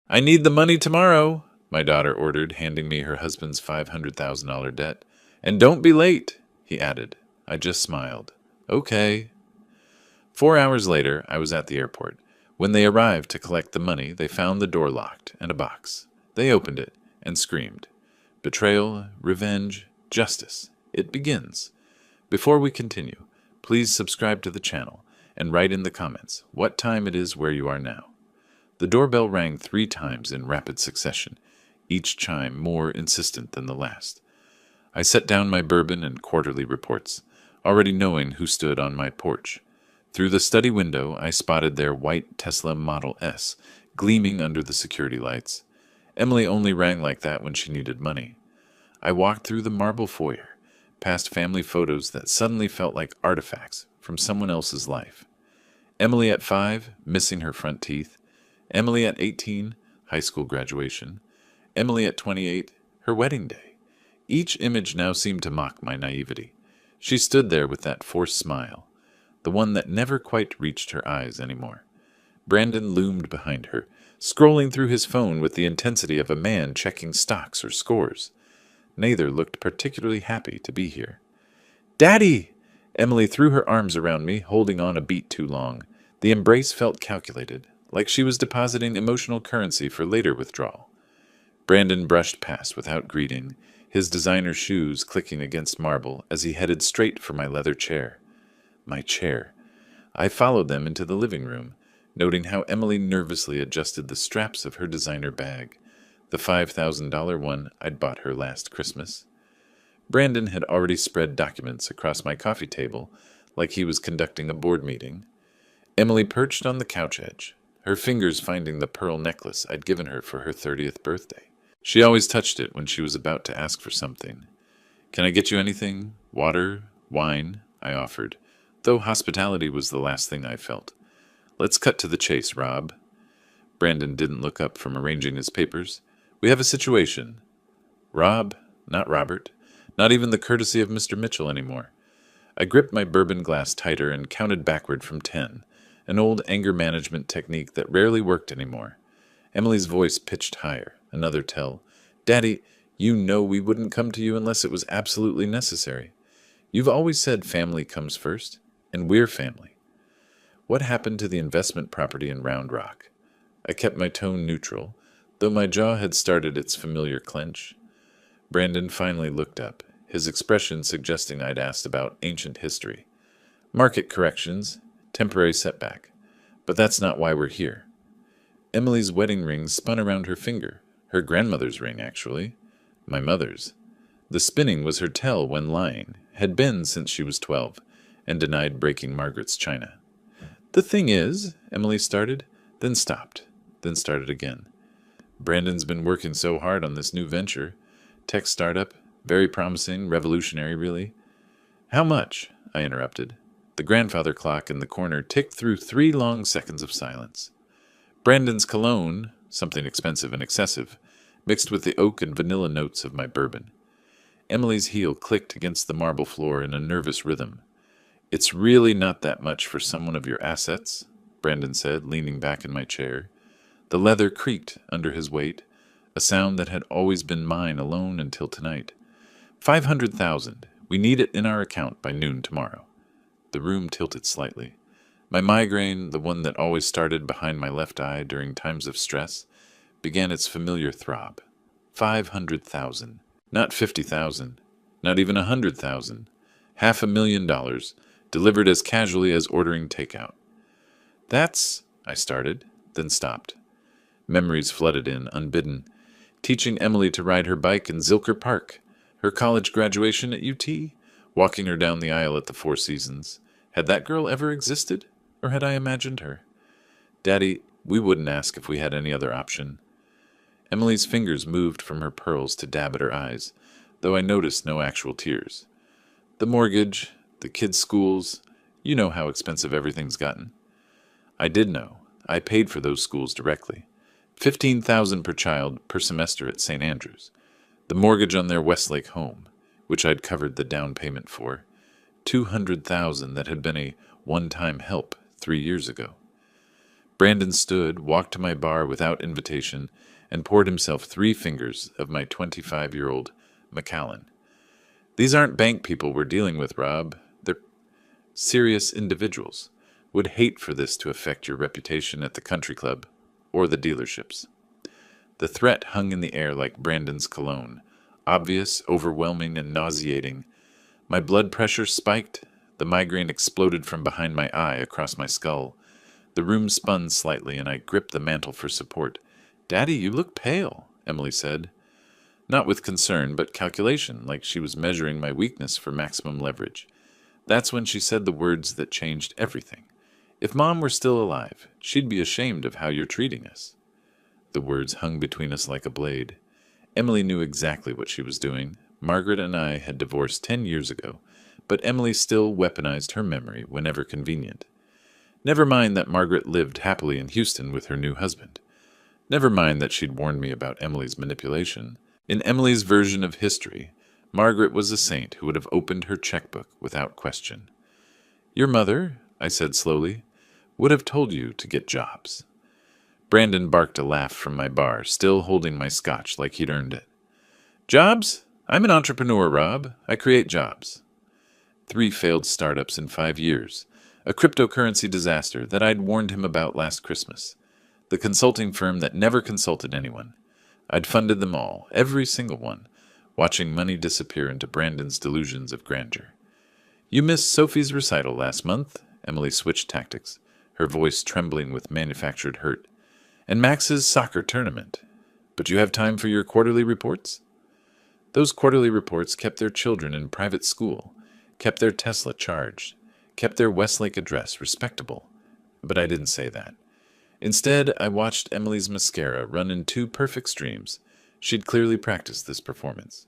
I need the money tomorrow, my daughter ordered, handing me her husband's $500,000 debt. And don't be late, he added. I just smiled. Okay. 4 hours later, I was at the airport. When they arrived to collect the money, they found the door locked and a box. They opened it and screamed. Betrayal, revenge, justice. It begins. Before we continue, please subscribe to the channel and write in the comments what time it is where you are now. The doorbell rang 3 times in rapid succession, each chime more insistent than the last. I set down my bourbon and quarterly reports, already knowing who stood on my porch. Through the study window, I spotted their white Tesla Model S gleaming under the security lights. Emily only rang like that when she needed money. I walked through the marble foyer, past family photos that suddenly felt like artifacts from someone else's life. Emily at 5, missing her front teeth. Emily at 18, high school graduation. Emily at 28, her wedding day. Each image now seemed to mock my naivety. She stood there with that forced smile, the one that never quite reached her eyes anymore. Brandon loomed behind her, scrolling through his phone with the intensity of a man checking stocks or scores. Neither looked particularly happy to be here. Daddy! Emily threw her arms around me, holding on a beat too long. The embrace felt calculated, like she was depositing emotional currency for later withdrawal. Brandon brushed past without greeting, his designer shoes clicking against marble as he headed straight for my leather chair. My chair. I followed them into the living room, noting how Emily nervously adjusted the straps of her designer bag, the $5,000 one I'd bought her last Christmas. Brandon had already spread documents across my coffee table like he was conducting a board meeting. Emily perched on the couch edge, her fingers finding the pearl necklace I'd given her for her 30th birthday. She always touched it when she was about to ask for something. Can I get you anything? Water? Wine? I offered, though hospitality was the last thing I felt. Let's cut to the chase, Rob. Brandon didn't look up from arranging his papers. We have a situation. Rob, not Robert, not even the courtesy of Mr. Mitchell anymore. I gripped my bourbon glass tighter and counted backward from 10, an old anger management technique that rarely worked anymore. Emily's voice pitched higher, another tell. Daddy, you know we wouldn't come to you unless it was absolutely necessary. You've always said family comes first, and we're family. What happened to the investment property in Round Rock? I kept my tone neutral, though my jaw had started its familiar clench. Brandon finally looked up, his expression suggesting I'd asked about ancient history. Market corrections, temporary setback. But that's not why we're here. Emily's wedding ring spun around her finger, her grandmother's ring, actually. My mother's. The spinning was her tell when lying, had been since she was 12, and denied breaking Margaret's china. The thing is, Emily started, then stopped, then started again. Brandon's been working so hard on this new venture. Tech startup, very promising, revolutionary, really. How much? I interrupted. The grandfather clock in the corner ticked through 3 long seconds of silence. Brandon's cologne, something expensive and excessive, mixed with the oak and vanilla notes of my bourbon. Emily's heel clicked against the marble floor in a nervous rhythm. It's really not that much for someone of your assets, Brandon said, leaning back in my chair. The leather creaked under his weight, a sound that had always been mine alone until tonight. 500,000. We need it in our account by noon tomorrow. The room tilted slightly. My migraine, the one that always started behind my left eye during times of stress, began its familiar throb. 500,000. Not 50,000. Not even 100,000. $500,000, delivered as casually as ordering takeout. That's, I started, then stopped. Memories flooded in, unbidden. Teaching Emily to ride her bike in Zilker Park, her college graduation at UT, walking her down the aisle at the Four Seasons. Had that girl ever existed, or had I imagined her? Daddy, we wouldn't ask if we had any other option. Emily's fingers moved from her pearls to dab at her eyes, though I noticed no actual tears. The mortgage, the kids' schools, you know how expensive everything's gotten. I did know. I paid for those schools directly. $15,000 per child per semester at St. Andrews. The mortgage on their Westlake home, which I'd covered the down payment for. $200,000 that had been a one-time help 3 years ago. Brandon stood, walked to my bar without invitation, and poured himself 3 fingers of my 25-year-old Macallan. These aren't bank people we're dealing with, Rob. They're serious individuals. Would hate for this to affect your reputation at the country club or the dealerships. The threat hung in the air like Brandon's cologne, obvious, overwhelming, and nauseating. My blood pressure spiked. The migraine exploded from behind my eye across my skull. The room spun slightly, and I gripped the mantel for support. "Daddy, you look pale," Emily said. Not with concern, but calculation, like she was measuring my weakness for maximum leverage. That's when she said the words that changed everything. "If Mom were still alive, she'd be ashamed of how you're treating us." The words hung between us like a blade. Emily knew exactly what she was doing. Margaret and I had divorced 10 years ago, but Emily still weaponized her memory whenever convenient. Never mind that Margaret lived happily in Houston with her new husband. Never mind that she'd warned me about Emily's manipulation. In Emily's version of history, Margaret was a saint who would have opened her checkbook without question. "Your mother," I said slowly, "would have told you to get jobs." Brandon barked a laugh from my bar, still holding my scotch like he'd earned it. "Jobs? I'm an entrepreneur, Rob. I create jobs." 3 failed startups in 5 years. A cryptocurrency disaster that I'd warned him about last Christmas. The consulting firm that never consulted anyone. I'd funded them all, every single one, watching money disappear into Brandon's delusions of grandeur. "You missed Sophie's recital last month," Emily switched tactics, her voice trembling with manufactured hurt. "And Max's soccer tournament. But you have time for your quarterly reports?" Those quarterly reports kept their children in private school, kept their Tesla charged, kept their Westlake address respectable. But I didn't say that. Instead, I watched Emily's mascara run in 2 perfect streams. She'd clearly practiced this performance.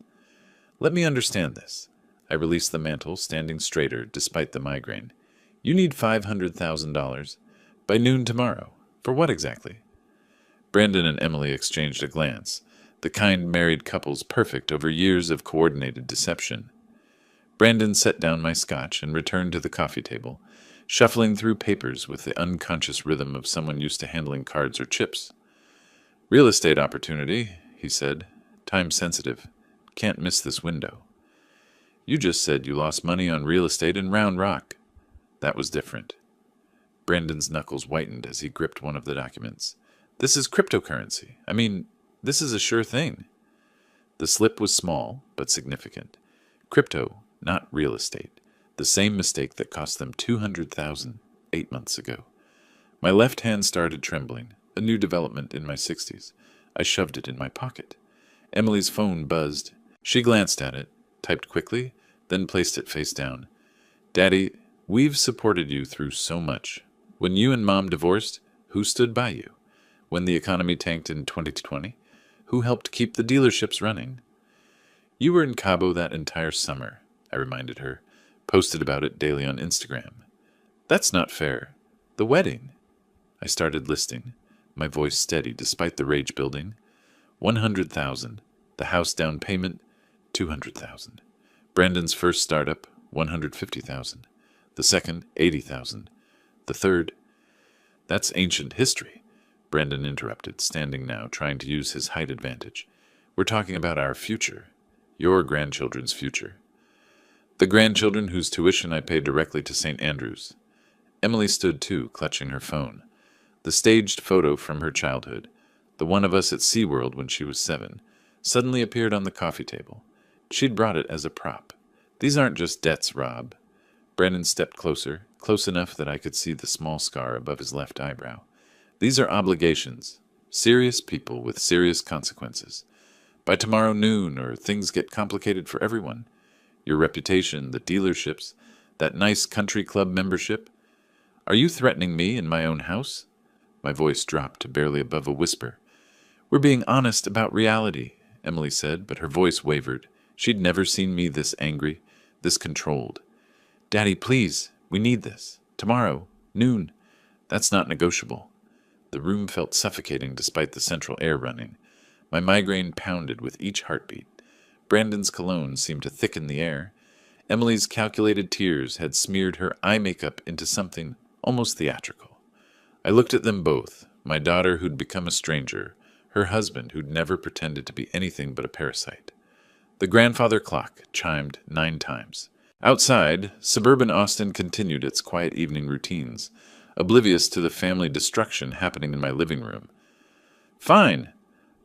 "Let me understand this." I released the mantle, standing straighter despite the migraine. "You need $500,000 by noon tomorrow. For what exactly?" Brandon and Emily exchanged a glance, the kind married couple's perfect over years of coordinated deception. Brandon set down my scotch and returned to the coffee table, shuffling through papers with the unconscious rhythm of someone used to handling cards or chips. "Real estate opportunity," he said. "Time sensitive. Can't miss this window." "You just said you lost money on real estate in Round Rock." That was different. Brandon's knuckles whitened as he gripped one of the documents. "This is cryptocurrency. I mean, this is a sure thing." The slip was small, but significant. Crypto, not real estate. The same mistake that cost them $200,000 8 months ago. My left hand started trembling, a new development in my 60s. I shoved it in my pocket. Emily's phone buzzed. She glanced at it, typed quickly, then placed it face down. "Daddy, we've supported you through so much. When you and Mom divorced, who stood by you? When the economy tanked in 2020, who helped keep the dealerships running?" "You were in Cabo that entire summer," I reminded her. "Posted about it daily on Instagram." "That's not fair. The wedding." I started listing, my voice steady despite the rage building. 100,000. The house down payment, 200,000. Brandon's first startup, 150,000. The second, 80,000. The third. "That's ancient history," Brandon interrupted, standing now, trying to use his height advantage. "We're talking about our future. Your grandchildren's future." "The grandchildren whose tuition I paid directly to St. Andrews." Emily stood too, clutching her phone. The staged photo from her childhood, the one of us at SeaWorld when she was 7, suddenly appeared on the coffee table. She'd brought it as a prop. "These aren't just debts, Rob." Brandon stepped closer, close enough that I could see the small scar above his left eyebrow. "These are obligations. Serious people with serious consequences. By tomorrow noon, or things get complicated for everyone. Your reputation, the dealerships, that nice country club membership. Are you threatening me in my own house?" My voice dropped to barely above a whisper. "We're being honest about reality," Emily said, but her voice wavered. She'd never seen me this angry, this controlled. "Daddy, please, we need this. Tomorrow, noon. That's not negotiable." The room felt suffocating despite the central air running. My migraine pounded with each heartbeat. Brandon's cologne seemed to thicken the air. Emily's calculated tears had smeared her eye makeup into something almost theatrical. I looked at them both, my daughter who'd become a stranger, her husband who'd never pretended to be anything but a parasite. The grandfather clock chimed 9 times. Outside, suburban Austin continued its quiet evening routines, oblivious to the family destruction happening in my living room. "Fine."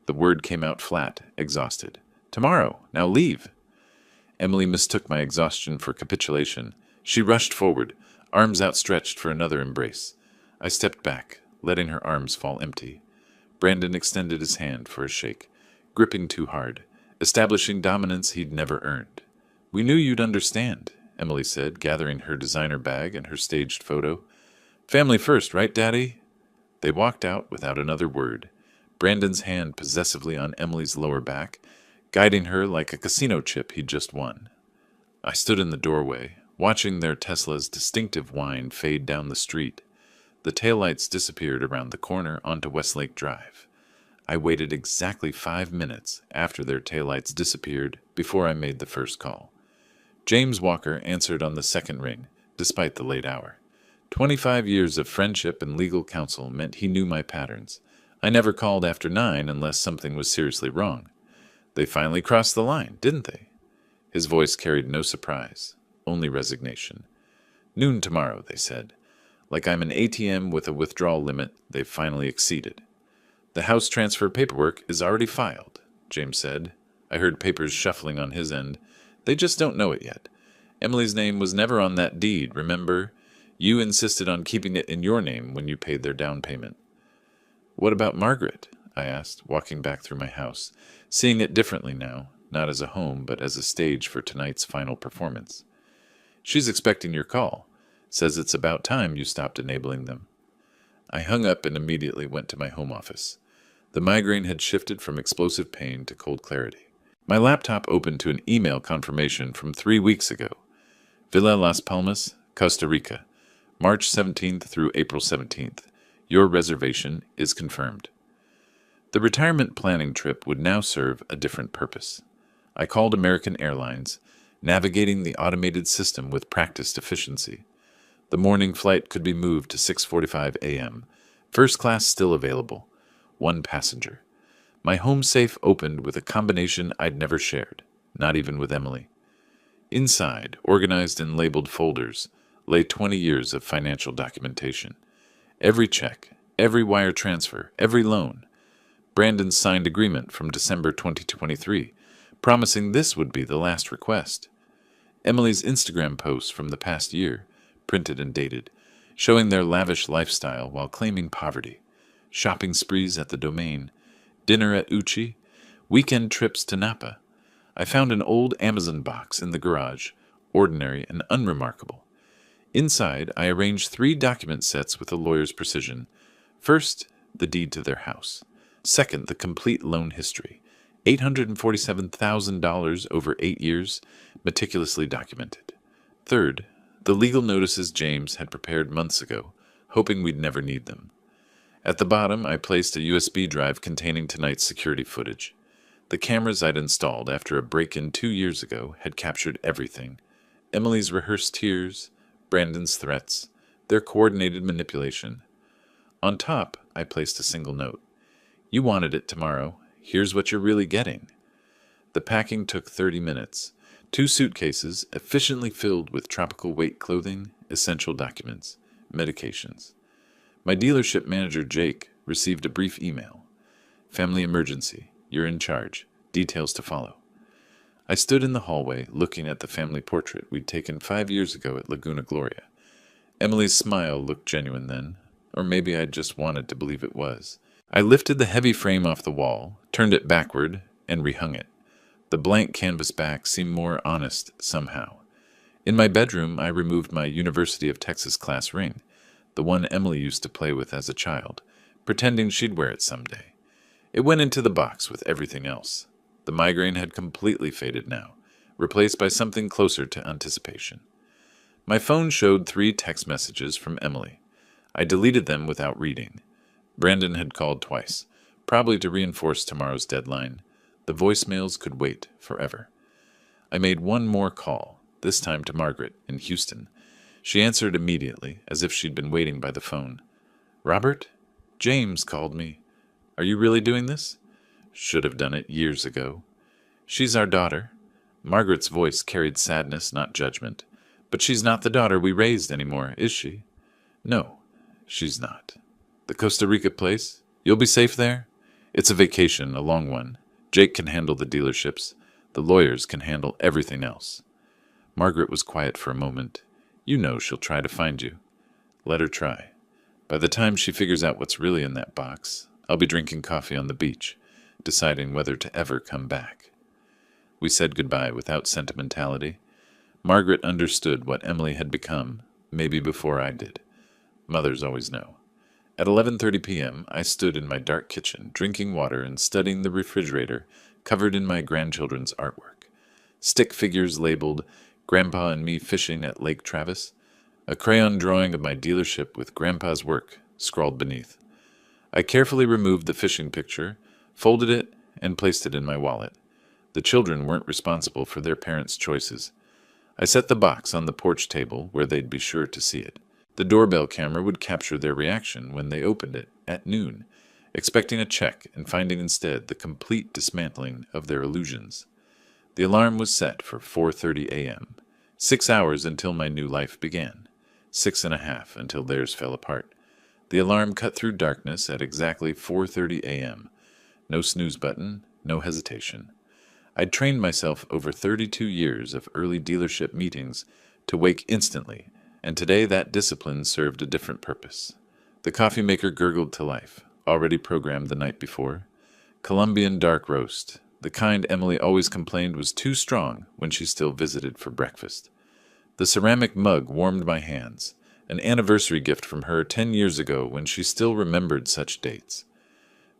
The word came out flat, exhausted. "Tomorrow. Now leave." Emily mistook my exhaustion for capitulation. She rushed forward, arms outstretched for another embrace. I stepped back, letting her arms fall empty. Brandon extended his hand for a shake, gripping too hard, establishing dominance he'd never earned. "We knew you'd understand," Emily said, gathering her designer bag and her staged photo. "Family first, right, Daddy?" They walked out without another word, Brandon's hand possessively on Emily's lower back, guiding her like a casino chip he'd just won. I stood in the doorway, watching their Tesla's distinctive whine fade down the street. The taillights disappeared around the corner onto Westlake Drive. I waited exactly 5 minutes after their taillights disappeared before I made the first call. James Walker answered on the second ring, despite the late hour. 25 years of friendship and legal counsel meant he knew my patterns. I never called after 9 unless something was seriously wrong. They finally crossed the line, didn't they? His voice carried no surprise, only resignation. "Noon tomorrow," they said. Like I'm an ATM with a withdrawal limit they've finally exceeded. "The house transfer paperwork is already filed," James said. I heard papers shuffling on his end. "They just don't know it yet. Emily's name was never on that deed, remember? You insisted on keeping it in your name when you paid their down payment." "What about Margaret?" I asked, walking back through my house, seeing it differently now, not as a home, but as a stage for tonight's final performance. "She's expecting your call. Says it's about time you stopped enabling them." I hung up and immediately went to my home office. The migraine had shifted from explosive pain to cold clarity. My laptop opened to an email confirmation from 3 weeks ago. "Villa Las Palmas, Costa Rica, March 17th through April 17th. Your reservation is confirmed." The retirement planning trip would now serve a different purpose. I called American Airlines, navigating the automated system with practiced efficiency. The morning flight could be moved to 6:45 a.m. First class still available. 1 passenger. My home safe opened with a combination I'd never shared, not even with Emily. Inside, organized in labeled folders, lay 20 years of financial documentation. Every check, every wire transfer, every loan. Brandon's signed agreement from December 2023, promising this would be the last request. Emily's Instagram posts from the past year, printed and dated, showing their lavish lifestyle while claiming poverty. Shopping sprees at the Domain, dinner at Uchi, weekend trips to Napa. I found an old Amazon box in the garage, ordinary and unremarkable. Inside, I arranged 3 document sets with a lawyer's precision. First, the deed to their house. Second, the complete loan history. $847,000 over 8 years, meticulously documented. Third, the legal notices James had prepared months ago, hoping we'd never need them. At the bottom, I placed a USB drive containing tonight's security footage. The cameras I'd installed after a break-in 2 years ago had captured everything. Emily's rehearsed tears, Brandon's threats, their coordinated manipulation. On top, I placed a single note. "You wanted it tomorrow. Here's what you're really getting." The packing took 30 minutes. 2 suitcases, efficiently filled with tropical weight clothing, essential documents, medications. My dealership manager, Jake, received a brief email. "Family emergency. You're in charge. Details to follow." I stood in the hallway, looking at the family portrait we'd taken 5 years ago at Laguna Gloria. Emily's smile looked genuine then, or maybe I just wanted to believe it was. I lifted the heavy frame off the wall, turned it backward, and rehung it. The blank canvas back seemed more honest somehow. In my bedroom, I removed my University of Texas class ring, the one Emily used to play with as a child, pretending she'd wear it someday. It went into the box with everything else. The migraine had completely faded now, replaced by something closer to anticipation. My phone showed 3 text messages from Emily. I deleted them without reading. Brandon had called twice, probably to reinforce tomorrow's deadline. The voicemails could wait forever. I made one more call, this time to Margaret in Houston. She answered immediately, as if she'd been waiting by the phone. Robert? James called me. Are you really doing this? Should have done it years ago. She's our daughter. Margaret's voice carried sadness, not judgment. But she's not the daughter we raised anymore, is she? No, she's not. The Costa Rica place? You'll be safe there? It's a vacation, a long one. Jake can handle the dealerships. The lawyers can handle everything else. Margaret was quiet for a moment. You know she'll try to find you. Let her try. By the time she figures out what's really in that box, I'll be drinking coffee on the beach, deciding whether to ever come back. We said goodbye without sentimentality. Margaret understood what Emily had become, maybe before I did. Mothers always know. At 11:30 p.m., I stood in my dark kitchen, drinking water and studying the refrigerator covered in my grandchildren's artwork. Stick figures labeled Grandpa and Me Fishing at Lake Travis, a crayon drawing of my dealership with Grandpa's work scrawled beneath. I carefully removed the fishing picture, folded it, and placed it in my wallet. The children weren't responsible for their parents' choices. I set the box on the porch table where they'd be sure to see it. The doorbell camera would capture their reaction when they opened it at noon, expecting a check and finding instead the complete dismantling of their illusions. The alarm was set for 4:30 a.m., 6 hours until my new life began, 6.5 until theirs fell apart. The alarm cut through darkness at exactly 4:30 a.m. No snooze button, no hesitation. I'd trained myself over 32 years of early dealership meetings to wake instantly, and today that discipline served a different purpose. The coffee maker gurgled to life, already programmed the night before. Colombian dark roast, the kind Emily always complained was too strong when she still visited for breakfast. The ceramic mug warmed my hands, an anniversary gift from her 10 years ago when she still remembered such dates.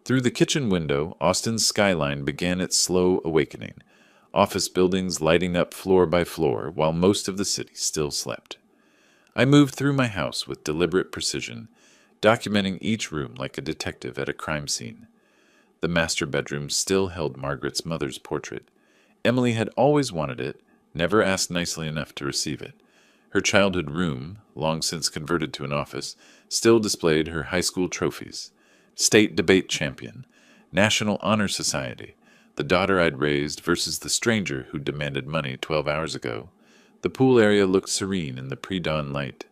Through the kitchen window, Austin's skyline began its slow awakening, office buildings lighting up floor by floor while most of the city still slept. I moved through my house with deliberate precision, documenting each room like a detective at a crime scene. The master bedroom still held Margaret's mother's portrait. Emily had always wanted it, never asked nicely enough to receive it. Her childhood room, long since converted to an office, still displayed her high school trophies. State debate champion, National Honor Society, the daughter I'd raised versus the stranger who demanded money 12 hours ago. The pool area looked serene in the pre-dawn light.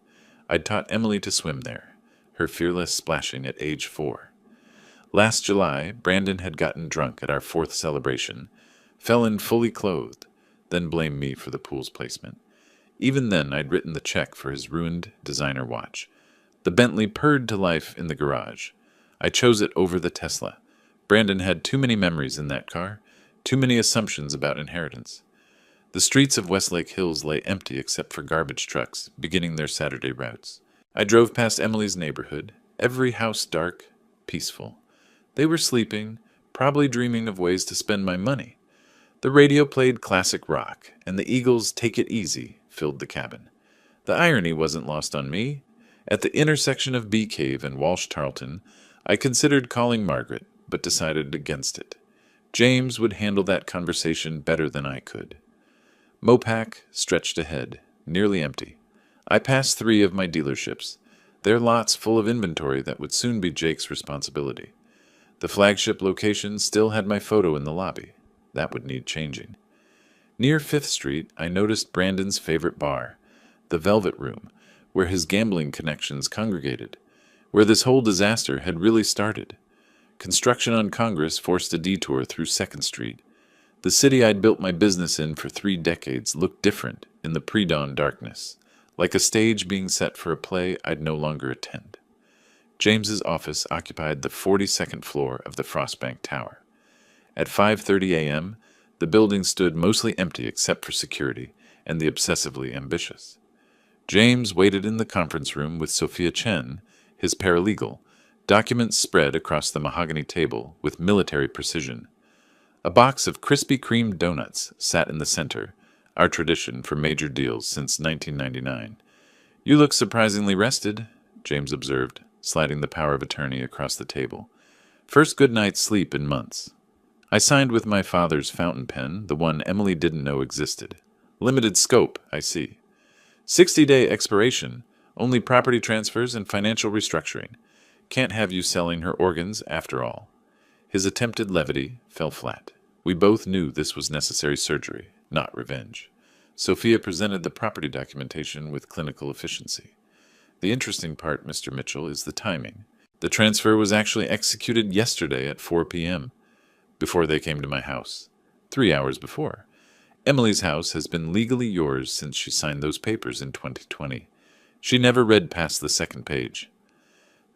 I'd taught Emily to swim there, her fearless splashing at age 4. Last July, Brandon had gotten drunk at our 4th celebration, fell in fully clothed, then blamed me for the pool's placement. Even then, I'd written the check for his ruined designer watch. The Bentley purred to life in the garage. I chose it over the Tesla. Brandon had too many memories in that car, too many assumptions about inheritance. The streets of Westlake Hills lay empty except for garbage trucks, beginning their Saturday routes. I drove past Emily's neighborhood, every house dark, peaceful. They were sleeping, probably dreaming of ways to spend my money. The radio played classic rock, and the Eagles' Take It Easy filled the cabin. The irony wasn't lost on me. At the intersection of Bee Cave and Walsh Tarleton, I considered calling Margaret, but decided against it. James would handle that conversation better than I could. Mopac stretched ahead, nearly empty. I passed 3 of my dealerships, their lots full of inventory that would soon be Jake's responsibility. The flagship location still had my photo in the lobby. That would need changing. Near 5th Street, I noticed Brandon's favorite bar, the Velvet Room, where his gambling connections congregated, where this whole disaster had really started. Construction on Congress forced a detour through 2nd Street. The city I'd built my business in for 3 decades looked different in the pre-dawn darkness, like a stage being set for a play I'd no longer attend. James's office occupied the 42nd floor of the Frostbank Tower. At 5:30 a.m., the building stood mostly empty except for security and the obsessively ambitious. James waited in the conference room with Sophia Chen, his paralegal, documents spread across the mahogany table with military precision. A box of Krispy Kreme donuts sat in the center, our tradition for major deals since 1999. "You look surprisingly rested," James observed, sliding the power of attorney across the table. "First good night's sleep in months." I signed with my father's fountain pen, the one Emily didn't know existed. "Limited scope, I see. 60-day expiration, only property transfers and financial restructuring. Can't have you selling her organs after all. His attempted levity fell flat. We both knew this was necessary surgery, not revenge. Sophia presented the property documentation with clinical efficiency. The interesting part, Mr. Mitchell, is the timing. The transfer was actually executed yesterday at 4 p.m., before they came to my house. 3 hours before. Emily's house has been legally yours since she signed those papers in 2020. She never read past the second page.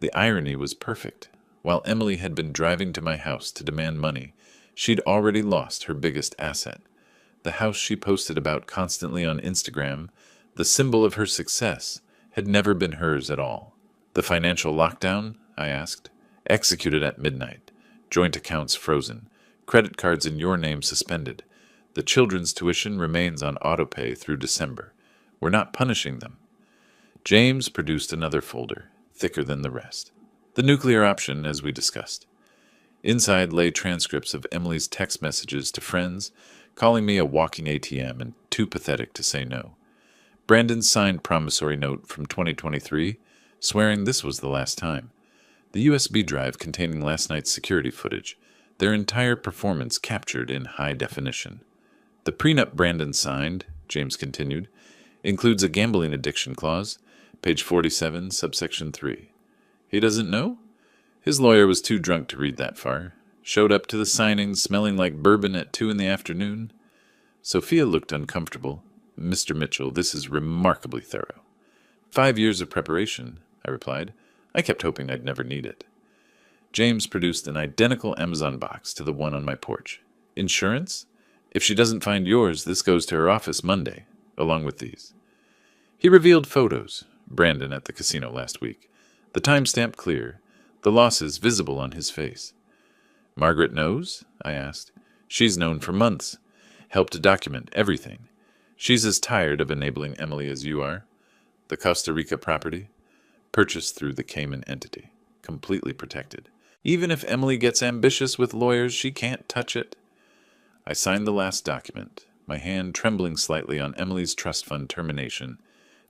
The irony was perfect. While Emily had been driving to my house to demand money, she'd already lost her biggest asset. The house she posted about constantly on Instagram, the symbol of her success, had never been hers at all. The financial lockdown, I asked, executed at midnight. Joint accounts frozen. Credit cards in your name suspended. The children's tuition remains on autopay through December. We're not punishing them. James produced another folder, thicker than the rest. The nuclear option, as we discussed. Inside lay transcripts of Emily's text messages to friends, calling me a walking ATM and too pathetic to say no. Brandon's signed promissory note from 2023, swearing this was the last time. The USB drive containing last night's security footage, their entire performance captured in high definition. The prenup Brandon signed, James continued, includes a gambling addiction clause, page 47, subsection 3. He doesn't know? His lawyer was too drunk to read that far. Showed up to the signing smelling like bourbon at 2 p.m. Sophia looked uncomfortable. Mr. Mitchell, this is remarkably thorough. 5 years of preparation, I replied. I kept hoping I'd never need it. James produced an identical Amazon box to the one on my porch. Insurance? If she doesn't find yours, this goes to her office Monday, along with these. He revealed photos, Brandon at the casino last week. The timestamp clear, the losses visible on his face. Margaret knows? I asked. She's known for months. Helped to document everything. She's as tired of enabling Emily as you are. The Costa Rica property, purchased through the Cayman entity, completely protected. Even if Emily gets ambitious with lawyers, she can't touch it. I signed the last document, my hand trembling slightly on Emily's trust fund termination.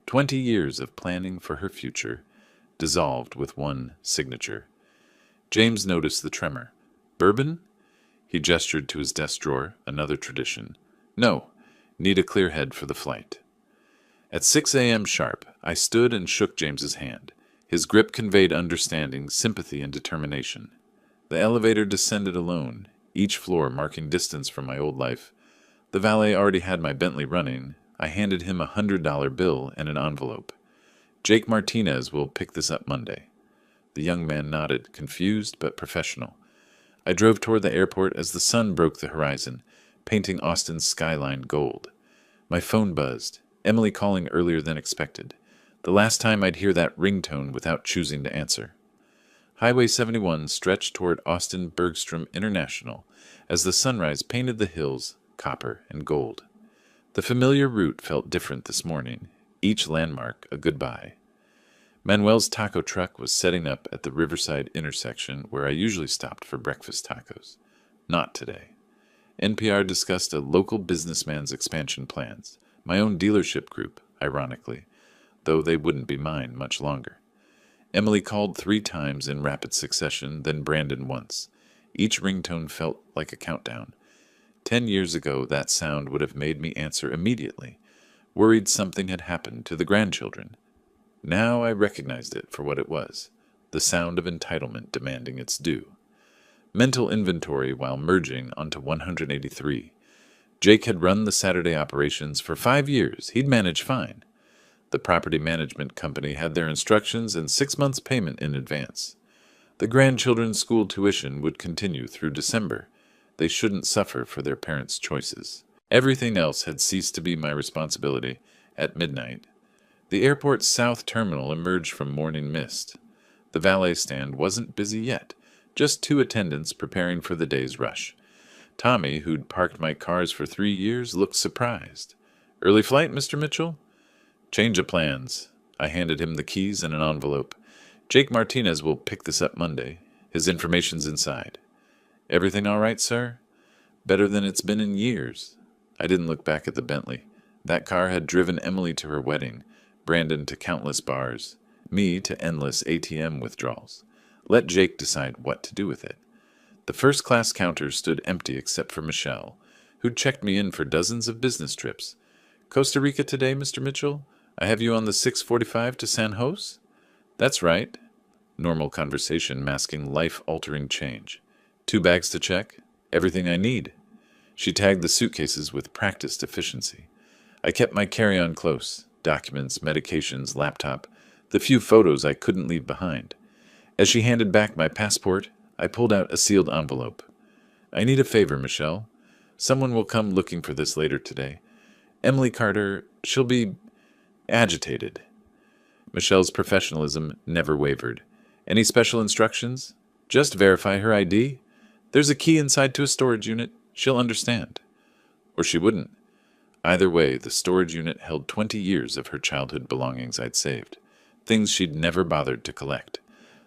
20 years of planning for her future, dissolved with one signature. James noticed the tremor. Bourbon? He gestured to his desk drawer, another tradition. No, need a clear head for the flight. At 6 a.m. sharp, I stood and shook James's hand. His grip conveyed understanding, sympathy, and determination. The elevator descended alone, each floor marking distance from my old life. The valet already had my Bentley running. I handed him a $100 bill and an envelope. Jake Martinez will pick this up Monday. The young man nodded, confused but professional. I drove toward the airport as the sun broke the horizon, painting Austin's skyline gold. My phone buzzed, Emily calling earlier than expected. The last time I'd hear that ringtone without choosing to answer. Highway 71 stretched toward Austin Bergstrom International as the sunrise painted the hills copper and gold. The familiar route felt different this morning, each landmark a goodbye. Manuel's taco truck was setting up at the Riverside intersection where I usually stopped for breakfast tacos. Not today. NPR discussed a local businessman's expansion plans, my own dealership group, ironically, though they wouldn't be mine much longer. Emily called 3 times in rapid succession, then Brandon once. Each ringtone felt like a countdown. 10 years ago, that sound would have made me answer immediately, worried something had happened to the grandchildren. Now I recognized it for what it was, the sound of entitlement demanding its due. Mental inventory while merging onto 183. Jake had run the Saturday operations for 5 years. He'd managed fine. The property management company had their instructions and 6 months' payment in advance. The grandchildren's school tuition would continue through December. They shouldn't suffer for their parents' choices. Everything else had ceased to be my responsibility at midnight. The airport's south terminal emerged from morning mist. The valet stand wasn't busy yet, just 2 attendants preparing for the day's rush. Tommy, who'd parked my cars for 3 years, looked surprised. "Early flight, Mr. Mitchell?" "Change of plans." I handed him the keys and an envelope. "Jake Martinez will pick this up Monday. His information's inside." "Everything all right, sir?" "Better than it's been in years." I didn't look back at the Bentley. That car had driven Emily to her wedding, Brandon to countless bars, me to endless ATM withdrawals. Let Jake decide what to do with it. The first-class counter stood empty except for Michelle, who'd checked me in for dozens of business trips. Costa Rica today, Mr. Mitchell? I have you on the 6:45 to San Jose? That's right. Normal conversation masking life-altering change. 2 bags to check? Everything I need. She tagged the suitcases with practiced efficiency. I kept my carry-on close. Documents, medications, laptop, the few photos I couldn't leave behind. As she handed back my passport, I pulled out a sealed envelope. I need a favor, Michelle. Someone will come looking for this later today. Emily Carter, she'll be agitated. Michelle's professionalism never wavered. Any special instructions? Just verify her ID. There's a key inside to a storage unit. She'll understand. Or she wouldn't. Either way, the storage unit held 20 years of her childhood belongings I'd saved. Things she'd never bothered to collect.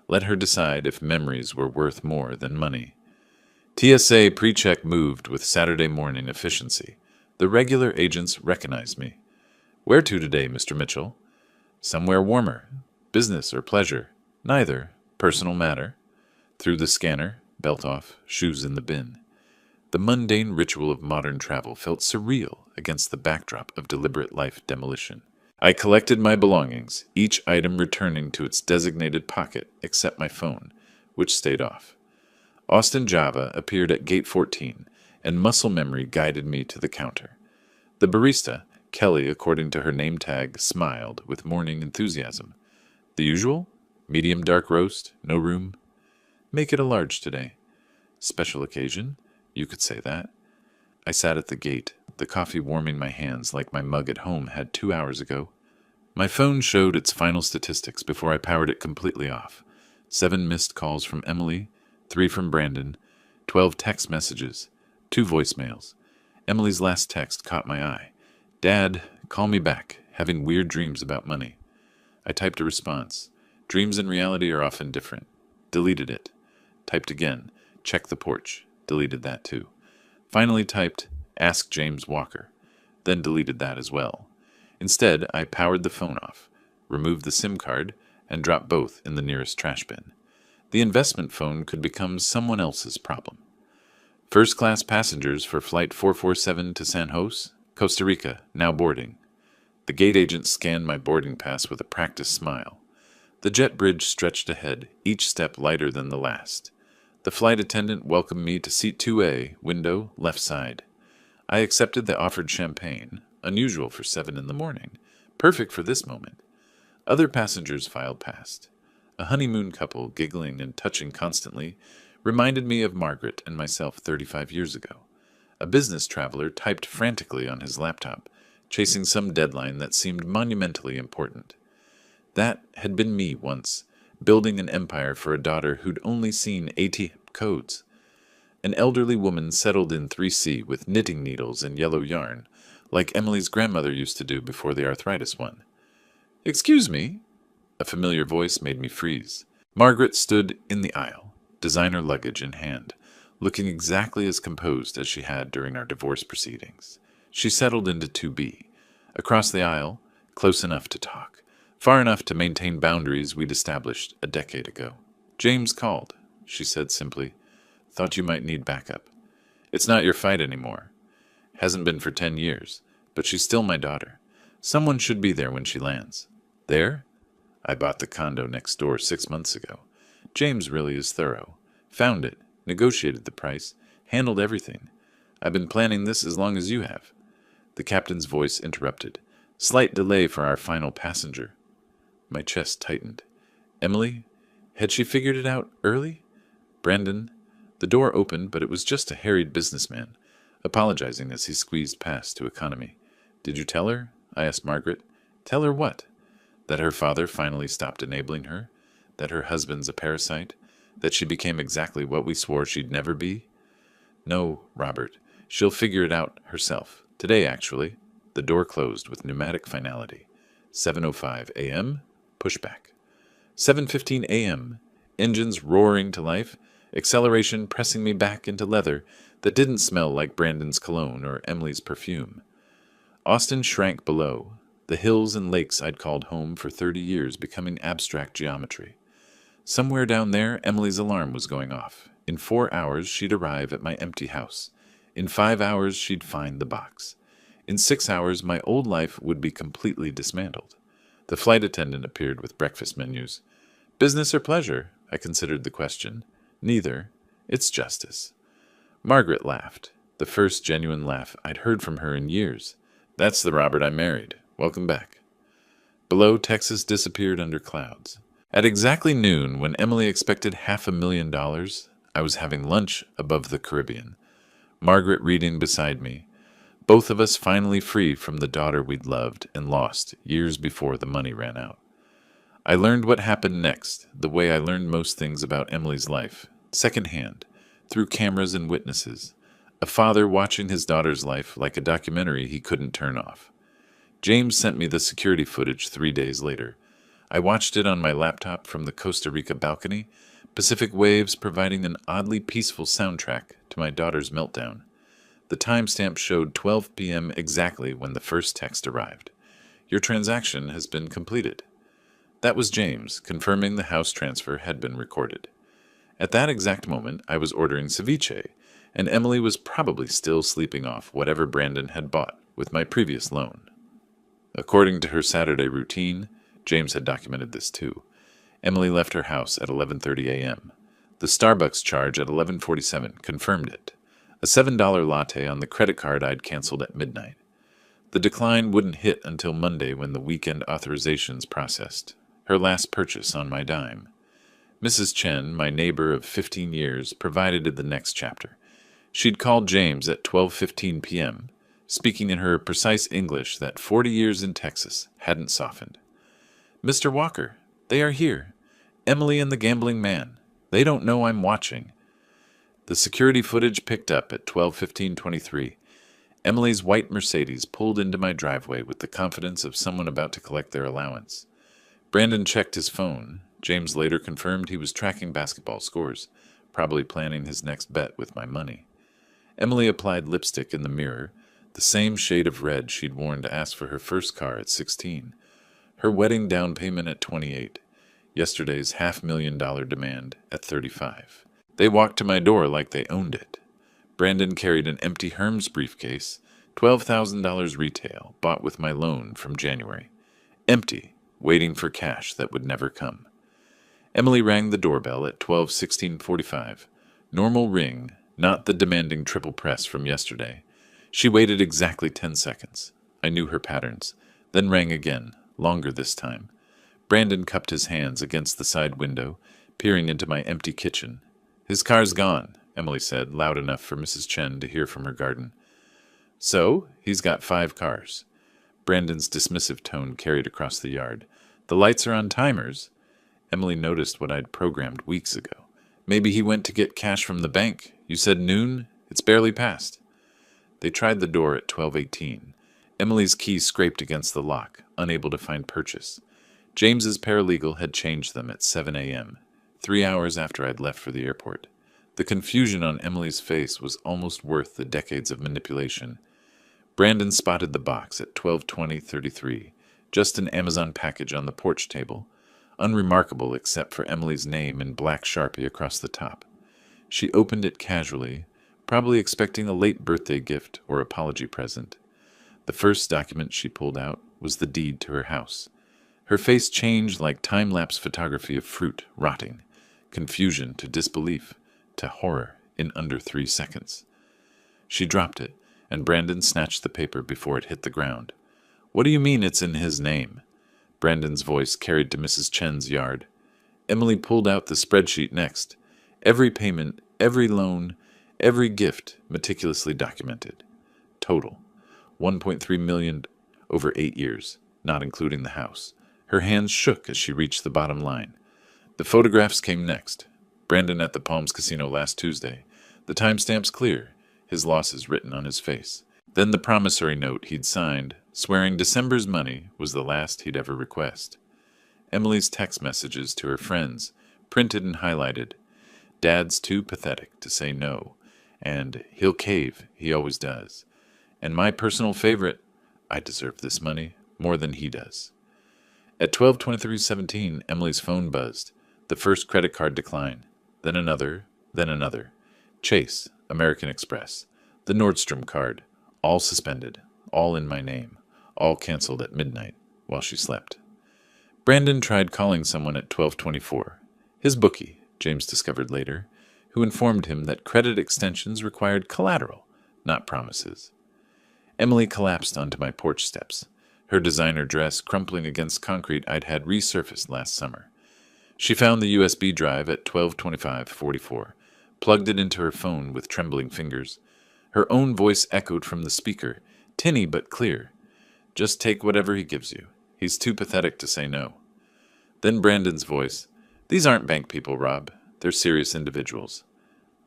Let her decide if memories were worth more than money. TSA pre-check moved with Saturday morning efficiency. The regular agents recognized me. Where to today, Mr. Mitchell? Somewhere warmer. Business or pleasure? Neither. Personal matter. Through the scanner, belt off, shoes in the bin. The mundane ritual of modern travel felt surreal against the backdrop of deliberate life demolition. I collected my belongings, each item returning to its designated pocket except my phone, which stayed off. Austin Java appeared at gate 14, and muscle memory guided me to the counter. The barista, Kelly according to her name tag, smiled with morning enthusiasm. The usual? Medium dark roast, no room? Make it a large today. Special occasion? You could say that. I sat at the gate, the coffee warming my hands like my mug at home had 2 hours ago. My phone showed its final statistics before I powered it completely off. 7 missed calls from Emily, 3 from Brandon, 12 text messages, 2 voicemails. Emily's last text caught my eye. Dad, call me back, having weird dreams about money. I typed a response. Dreams and reality are often different. Deleted it. Typed again. Check the porch. Deleted that too. Finally typed, ask James Walker. Then deleted that as well. Instead, I powered the phone off, removed the SIM card, and dropped both in the nearest trash bin. The investment phone could become someone else's problem. First-class passengers for Flight 447 to San Jose, Costa Rica, now boarding. The gate agent scanned my boarding pass with a practiced smile. The jet bridge stretched ahead, each step lighter than the last. The flight attendant welcomed me to seat 2A, window, left side. I accepted the offered champagne, unusual for 7 in the morning, perfect for this moment. Other passengers filed past. A honeymoon couple, giggling and touching constantly, reminded me of Margaret and myself 35 years ago. A business traveler typed frantically on his laptop, chasing some deadline that seemed monumentally important. That had been me once, building an empire for a daughter who'd only seen ATM codes. An elderly woman settled in 3C with knitting needles and yellow yarn, like Emily's grandmother used to do before the arthritis won. Excuse me? A familiar voice made me freeze. Margaret stood in the aisle, designer luggage in hand, looking exactly as composed as she had during our divorce proceedings. She settled into 2B. Across the aisle, close enough to talk, far enough to maintain boundaries we'd established a decade ago. James called, she said simply. Thought you might need backup. It's not your fight anymore. Hasn't been for 10 years, but she's still my daughter. Someone should be there when she lands. There? I bought the condo next door 6 months ago. James really is thorough. Found it, negotiated the price, handled everything. I've been planning this as long as you have. The captain's voice interrupted. Slight delay for our final passenger. My chest tightened. Emily? Had she figured it out early? Brandon? The door opened, but it was just a harried businessman, apologizing as he squeezed past to economy. Did you tell her? I asked Margaret. Tell her what? That her father finally stopped enabling her? That her husband's a parasite? That she became exactly what we swore she'd never be? No, Robert. She'll figure it out herself. Today, actually. The door closed with pneumatic finality. 7:05 a.m. Pushback. 7:15 a.m. Engines roaring to life. Acceleration pressing me back into leather that didn't smell like Brandon's cologne or Emily's perfume. Austin shrank below, the hills and lakes I'd called home for 30 years becoming abstract geometry. Somewhere down there, Emily's alarm was going off. In 4 hours, she'd arrive at my empty house. In 5 hours, she'd find the box. In 6 hours, my old life would be completely dismantled. The flight attendant appeared with breakfast menus. Business or pleasure? I considered the question. Neither. It's justice. Margaret laughed, the first genuine laugh I'd heard from her in years. That's the Robert I married. Welcome back. Below, Texas disappeared under clouds. At exactly noon, when Emily expected $500,000, I was having lunch above the Caribbean. Margaret reading beside me. Both of us finally free from the daughter we'd loved and lost years before the money ran out. I learned what happened next, the way I learned most things about Emily's life, secondhand, through cameras and witnesses. A father watching his daughter's life like a documentary he couldn't turn off. James sent me the security footage 3 days later. I watched it on my laptop from the Costa Rica balcony, Pacific waves providing an oddly peaceful soundtrack to my daughter's meltdown. The timestamp showed 12 p.m. exactly when the first text arrived. Your transaction has been completed. That was James, confirming the house transfer had been recorded. At that exact moment, I was ordering ceviche, and Emily was probably still sleeping off whatever Brandon had bought with my previous loan. According to her Saturday routine, James had documented this too, Emily left her house at 11:30 a.m. The Starbucks charge at 11:47 confirmed it. A $7 latte on the credit card I'd canceled at midnight. The decline wouldn't hit until Monday when the weekend authorizations processed. Her last purchase on my dime. Mrs. Chen, my neighbor of 15 years, provided the next chapter. She'd called James at 12:15 p.m., speaking in her precise English that 40 years in Texas hadn't softened. Mr. Walker, they are here. Emily and the gambling man. They don't know I'm watching. The security footage picked up at 12:15:23. Emily's white Mercedes pulled into my driveway with the confidence of someone about to collect their allowance. Brandon checked his phone. James later confirmed he was tracking basketball scores, probably planning his next bet with my money. Emily applied lipstick in the mirror, the same shade of red she'd worn to ask for her first car at 16. Her wedding down payment at 28. Yesterday's $500,000 demand at 35. They walked to my door like they owned it. Brandon carried an empty Hermes briefcase, $12,000 retail, bought with my loan from January. Empty, waiting for cash that would never come. Emily rang the doorbell at 12:16:45. Normal ring, not the demanding triple press from yesterday. She waited exactly 10 seconds. I knew her patterns. Then rang again, longer this time. Brandon cupped his hands against the side window, peering into my empty kitchen. His car's gone, Emily said, loud enough for Mrs. Chen to hear from her garden. So, he's got 5 cars. Brandon's dismissive tone carried across the yard. The lights are on timers. Emily noticed what I'd programmed weeks ago. Maybe he went to get cash from the bank. You said noon? It's barely past. They tried the door at 12:18. Emily's key scraped against the lock, unable to find purchase. James's paralegal had changed them at 7 a.m., 3 hours after I'd left for the airport. The confusion on Emily's face was almost worth the decades of manipulation. Brandon spotted the box at 12:20:33, just an Amazon package on the porch table, unremarkable except for Emily's name in black Sharpie across the top. She opened it casually, probably expecting a late birthday gift or apology present. The first document she pulled out was the deed to her house. Her face changed like time-lapse photography of fruit rotting, confusion to disbelief to horror in under 3 seconds. She dropped it, and Brandon snatched the paper before it hit the ground. What do you mean it's in his name? Brandon's voice carried to Mrs. Chen's yard. Emily pulled out the spreadsheet next. Every payment, every loan, every gift meticulously documented. Total, $1.3 million over 8 years, not including the house. Her hands shook as she reached the bottom line. The photographs came next. Brandon at the Palms Casino last Tuesday. The timestamp's clear, his losses written on his face. Then the promissory note he'd signed, swearing December's money was the last he'd ever request. Emily's text messages to her friends, printed and highlighted. Dad's too pathetic to say no, and he'll cave, he always does. And my personal favorite, I deserve this money more than he does. At 12:23:17, Emily's phone buzzed. The first credit card decline, then another, then another. Chase, American Express, the Nordstrom card, all suspended, all in my name, all canceled at midnight while she slept. Brandon tried calling someone at 12:24. His bookie, James discovered later, who informed him that credit extensions required collateral, not promises. Emily collapsed onto my porch steps, her designer dress crumpling against concrete I'd had resurfaced last summer. She found the USB drive at 12:25:44, plugged it into her phone with trembling fingers. Her own voice echoed from the speaker, tinny but clear. Just take whatever he gives you. He's too pathetic to say no. Then Brandon's voice. These aren't bank people, Rob. They're serious individuals.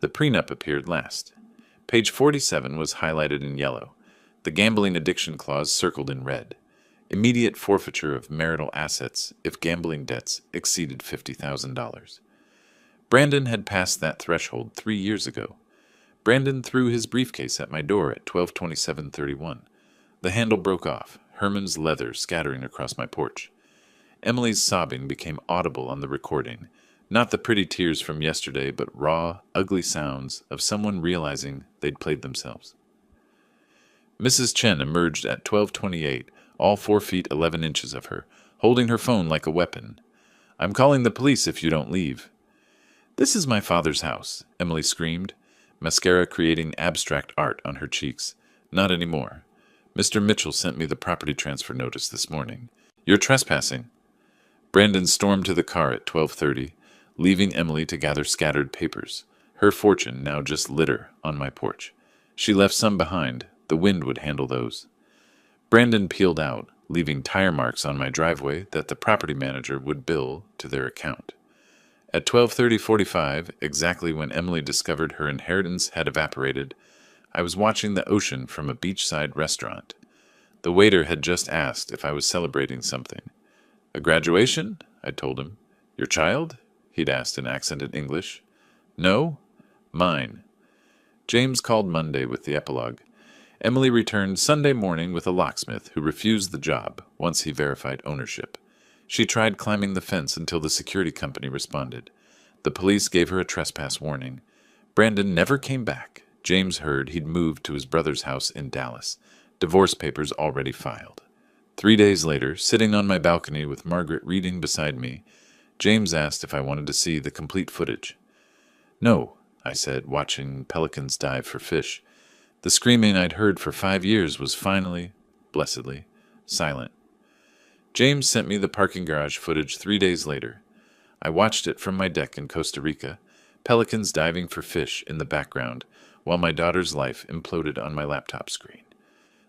The prenup appeared last. Page 47 was highlighted in yellow. The gambling addiction clause circled in red. Immediate forfeiture of marital assets if gambling debts exceeded $50,000. Brandon had passed that threshold 3 years ago. Brandon threw his briefcase at my door at 12:27:31. The handle broke off, Herman's leather scattering across my porch. Emily's sobbing became audible on the recording, not the pretty tears from yesterday, but raw, ugly sounds of someone realizing they'd played themselves. Mrs. Chen emerged at 12:28, all 4 feet 11 inches of her, holding her phone like a weapon. I'm calling the police if you don't leave. This is my father's house, Emily screamed, mascara creating abstract art on her cheeks. Not anymore. Mr. Mitchell sent me the property transfer notice this morning. You're trespassing. Brandon stormed to the car at 12:30, leaving Emily to gather scattered papers. Her fortune now just litter on my porch. She left some behind. The wind would handle those. Brandon peeled out, leaving tire marks on my driveway that the property manager would bill to their account. At 12:30:45, exactly when Emily discovered her inheritance had evaporated, I was watching the ocean from a beachside restaurant. The waiter had just asked if I was celebrating something. A graduation? I told him. Your child? He'd asked in accented English. No? Mine. James called Monday with the epilogue. Emily returned Sunday morning with a locksmith who refused the job once he verified ownership. She tried climbing the fence until the security company responded. The police gave her a trespass warning. Brandon never came back. James heard he'd moved to his brother's house in Dallas, divorce papers already filed. 3 days later, sitting on my balcony with Margaret reading beside me, James asked if I wanted to see the complete footage. No, I said, watching pelicans dive for fish. The screaming I'd heard for 5 years was finally, blessedly, silent. James sent me the parking garage footage 3 days later. I watched it from my deck in Costa Rica, pelicans diving for fish in the background, while my daughter's life imploded on my laptop screen.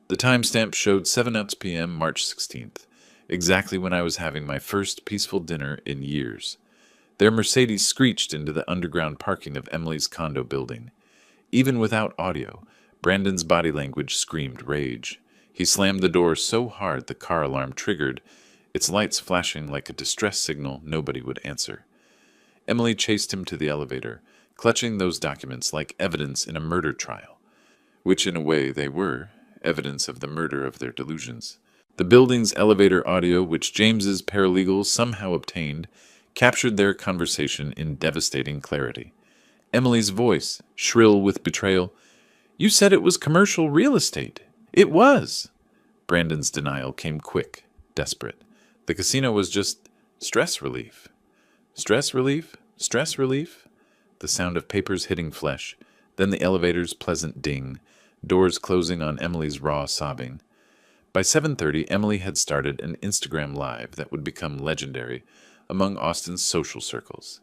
The timestamp showed 7 p.m. March 16th, exactly when I was having my first peaceful dinner in years. Their Mercedes screeched into the underground parking of Emily's condo building. Even without audio, Brandon's body language screamed rage. He slammed the door so hard the car alarm triggered, its lights flashing like a distress signal nobody would answer. Emily chased him to the elevator, clutching those documents like evidence in a murder trial, which in a way they were, evidence of the murder of their delusions. The building's elevator audio, which James's paralegals somehow obtained, captured their conversation in devastating clarity. Emily's voice, shrill with betrayal, "You said it was commercial real estate. It was." Brandon's denial came quick, desperate. The casino was just stress relief. Stress relief? Stress relief? The sound of papers hitting flesh, then the elevator's pleasant ding, doors closing on Emily's raw sobbing. By 7:30, Emily had started an Instagram Live that would become legendary among Austin's social circles.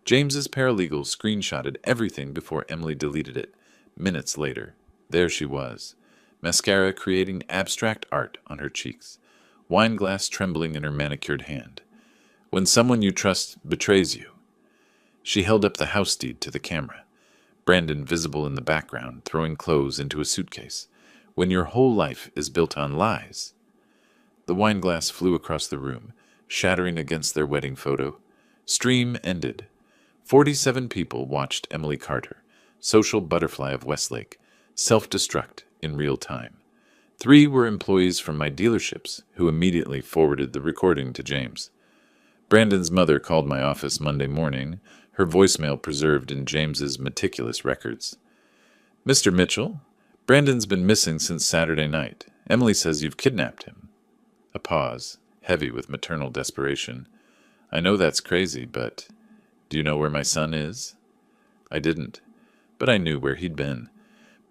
James's paralegal screenshotted everything before Emily deleted it. Minutes later, there she was, mascara creating abstract art on her cheeks, wine glass trembling in her manicured hand. When someone you trust betrays you. She held up the house deed to the camera, Brandon visible in the background, throwing clothes into a suitcase. When your whole life is built on lies. The wine glass flew across the room, shattering against their wedding photo. Stream ended. 47 people watched Emily Carter, social butterfly of Westlake, self-destruct in real time. 3 were employees from my dealerships who immediately forwarded the recording to James. Brandon's mother called my office Monday morning, her voicemail preserved in James's meticulous records. Mr. Mitchell, Brandon's been missing since Saturday night. Emily says you've kidnapped him. A pause, heavy with maternal desperation. I know that's crazy, but do you know where my son is? I didn't, but I knew where he'd been.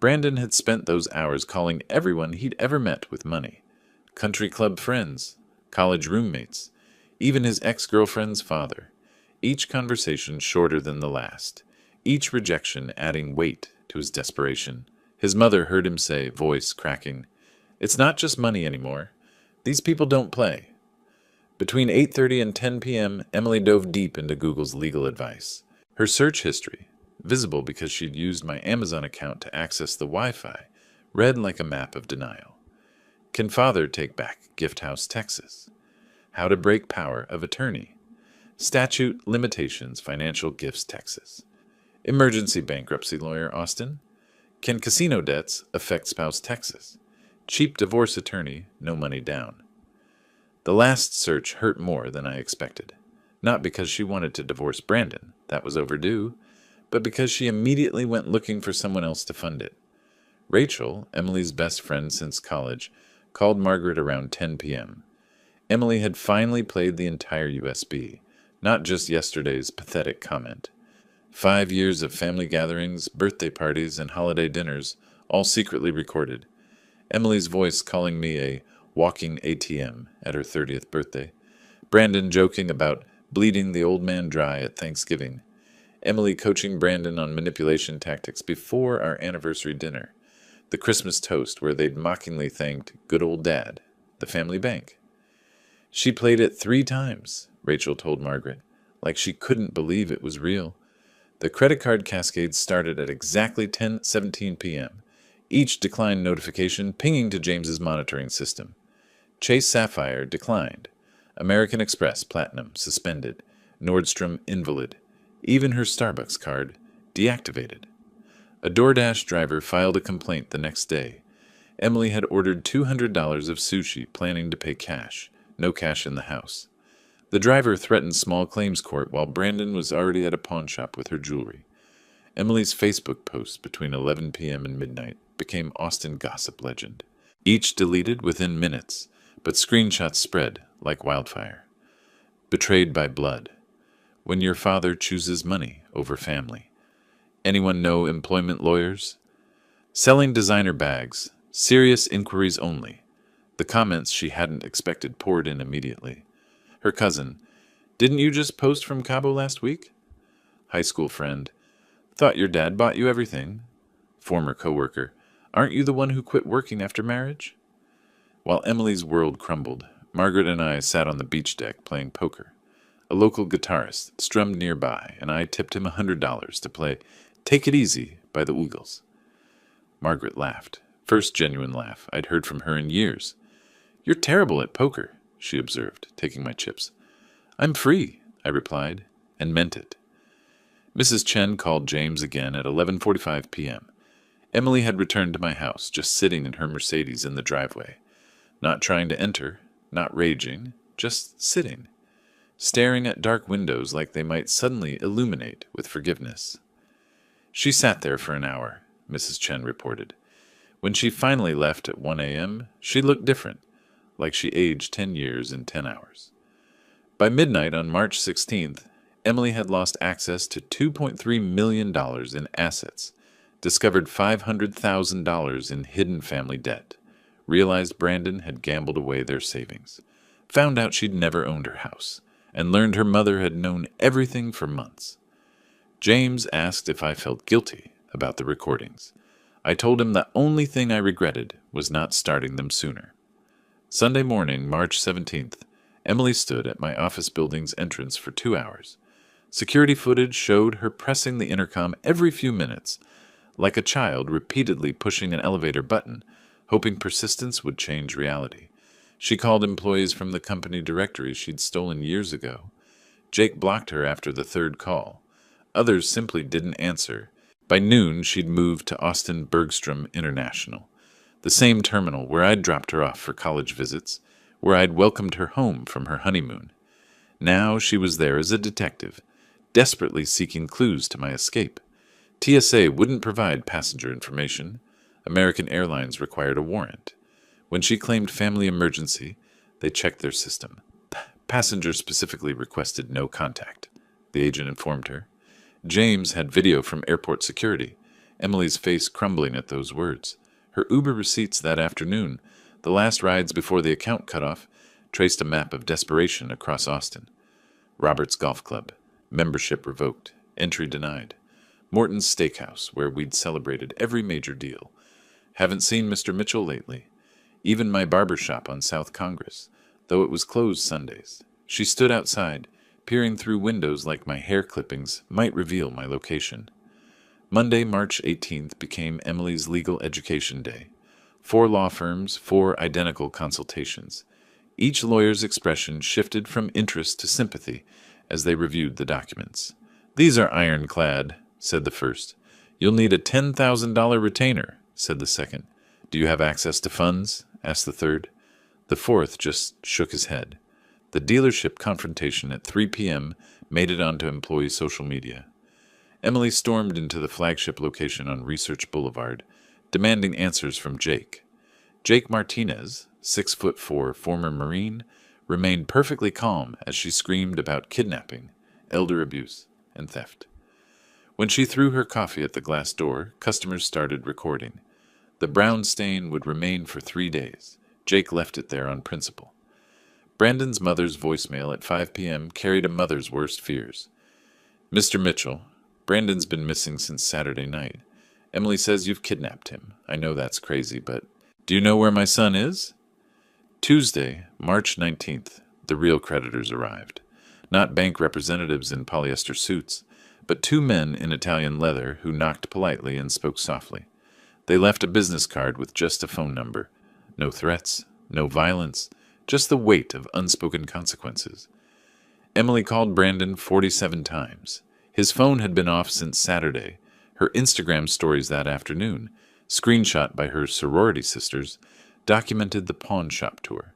Brandon had spent those hours calling everyone he'd ever met with money. Country club friends, college roommates, even his ex-girlfriend's father. Each conversation shorter than the last, each rejection adding weight to his desperation. His mother heard him say, voice cracking, "It's not just money anymore. These people don't play." Between 8:30 and 10 p.m., Emily dove deep into Google's legal advice. Her search history, visible because she'd used my Amazon account to access the Wi-Fi, read like a map of denial. Can father take back Gift House, Texas? How to break power of attorney. Statute limitations, financial gifts, Texas. Emergency bankruptcy lawyer, Austin. Can casino debts affect spouse, Texas? Cheap divorce attorney, no money down. The last search hurt more than I expected. Not because she wanted to divorce Brandon, that was overdue, but because she immediately went looking for someone else to fund it. Rachel, Emily's best friend since college, called Margaret around 10 p.m. Emily had finally played the entire USB, not just yesterday's pathetic comment. 5 years of family gatherings, birthday parties, and holiday dinners, all secretly recorded. Emily's voice calling me a walking ATM at her 30th birthday. Brandon joking about bleeding the old man dry at Thanksgiving. Emily coaching Brandon on manipulation tactics before our anniversary dinner. The Christmas toast where they'd mockingly thanked good old dad, the family bank. She played it 3 times, Rachel told Margaret, like she couldn't believe it was real. The credit card cascade started at exactly 10:17 p.m., each declined notification pinging to James's monitoring system. Chase Sapphire declined. American Express Platinum suspended. Nordstrom invalid. Even her Starbucks card deactivated. A DoorDash driver filed a complaint the next day. Emily had ordered $200 of sushi, planning to pay cash. No cash in the house. The driver threatened small claims court while Brandon was already at a pawn shop with her jewelry. Emily's Facebook posts between 11 p.m. and midnight became Austin gossip legend. Each deleted within minutes, but screenshots spread like wildfire. Betrayed by blood. When your father chooses money over family. Anyone know employment lawyers? Selling designer bags. Serious inquiries only. The comments she hadn't expected poured in immediately. Her cousin, "Didn't you just post from Cabo last week?" High school friend, "Thought your dad bought you everything." Former coworker, "Aren't you the one who quit working after marriage?" While Emily's world crumbled, Margaret and I sat on the beach deck playing poker. A local guitarist strummed nearby, and I tipped him $100 to play "Take It Easy" by the Eagles. Margaret laughed. First genuine laugh I'd heard from her in years. "You're terrible at poker," she observed, taking my chips. "I'm free," I replied, and meant it. Mrs. Chen called James again at 11:45 p.m. Emily had returned to my house, just sitting in her Mercedes in the driveway. Not trying to enter, not raging, just sitting, staring at dark windows like they might suddenly illuminate with forgiveness. She sat there for an hour, Mrs. Chen reported. When she finally left at 1 a.m., she looked different, like she aged 10 years in 10 hours. By midnight on March 16th, Emily had lost access to $2.3 million in assets, discovered $500,000 in hidden family debt, realized Brandon had gambled away their savings, found out she'd never owned her house, and learned her mother had known everything for months. James asked if I felt guilty about the recordings. I told him the only thing I regretted was not starting them sooner. Sunday morning, March 17th, Emily stood at my office building's entrance for 2 hours. Security footage showed her pressing the intercom every few minutes, like a child repeatedly pushing an elevator button, hoping persistence would change reality. She called employees from the company directory she'd stolen years ago. Jake blocked her after the 3rd call. Others simply didn't answer. By noon, she'd moved to Austin Bergstrom International, the same terminal where I'd dropped her off for college visits, where I'd welcomed her home from her honeymoon. Now she was there as a detective, desperately seeking clues to my escape. TSA wouldn't provide passenger information. American Airlines required a warrant. When she claimed family emergency, they checked their system. Passengers specifically requested no contact, the agent informed her. James had video from airport security, Emily's face crumbling at those words. Her Uber receipts that afternoon, the last rides before the account cut off, traced a map of desperation across Austin. Robert's Golf Club, membership revoked, entry denied. Morton's Steakhouse, where we'd celebrated every major deal. Haven't seen Mr. Mitchell lately. Even my barber shop on South Congress, though it was closed Sundays. She stood outside, peering through windows like my hair clippings might reveal my location. Monday, March 18th became Emily's legal education day. 4 law firms, 4 identical consultations. Each lawyer's expression shifted from interest to sympathy as they reviewed the documents. "These are ironclad," said the first. "You'll need a $10,000 retainer," said the second. "Do you have access to funds?" asked the third. The fourth just shook his head. The dealership confrontation at 3 p.m. made it onto employee social media. Emily stormed into the flagship location on Research Boulevard, demanding answers from Jake. Jake Martinez, 6'4" former Marine, remained perfectly calm as she screamed about kidnapping, elder abuse, and theft. When she threw her coffee at the glass door, customers started recording. The brown stain would remain for 3 days. Jake left it there on principle. Brandon's mother's voicemail at 5 p.m. carried a mother's worst fears. "Mr. Mitchell, Brandon's been missing since Saturday night. Emily says you've kidnapped him. I know that's crazy, but do you know where my son is?" Tuesday, March 19th, the real creditors arrived. Not bank representatives in polyester suits, but 2 men in Italian leather who knocked politely and spoke softly. They left a business card with just a phone number. No threats, no violence, just the weight of unspoken consequences. Emily called Brandon 47 times. His phone had been off since Saturday. Her Instagram stories that afternoon, screenshot by her sorority sisters, documented the pawn shop tour.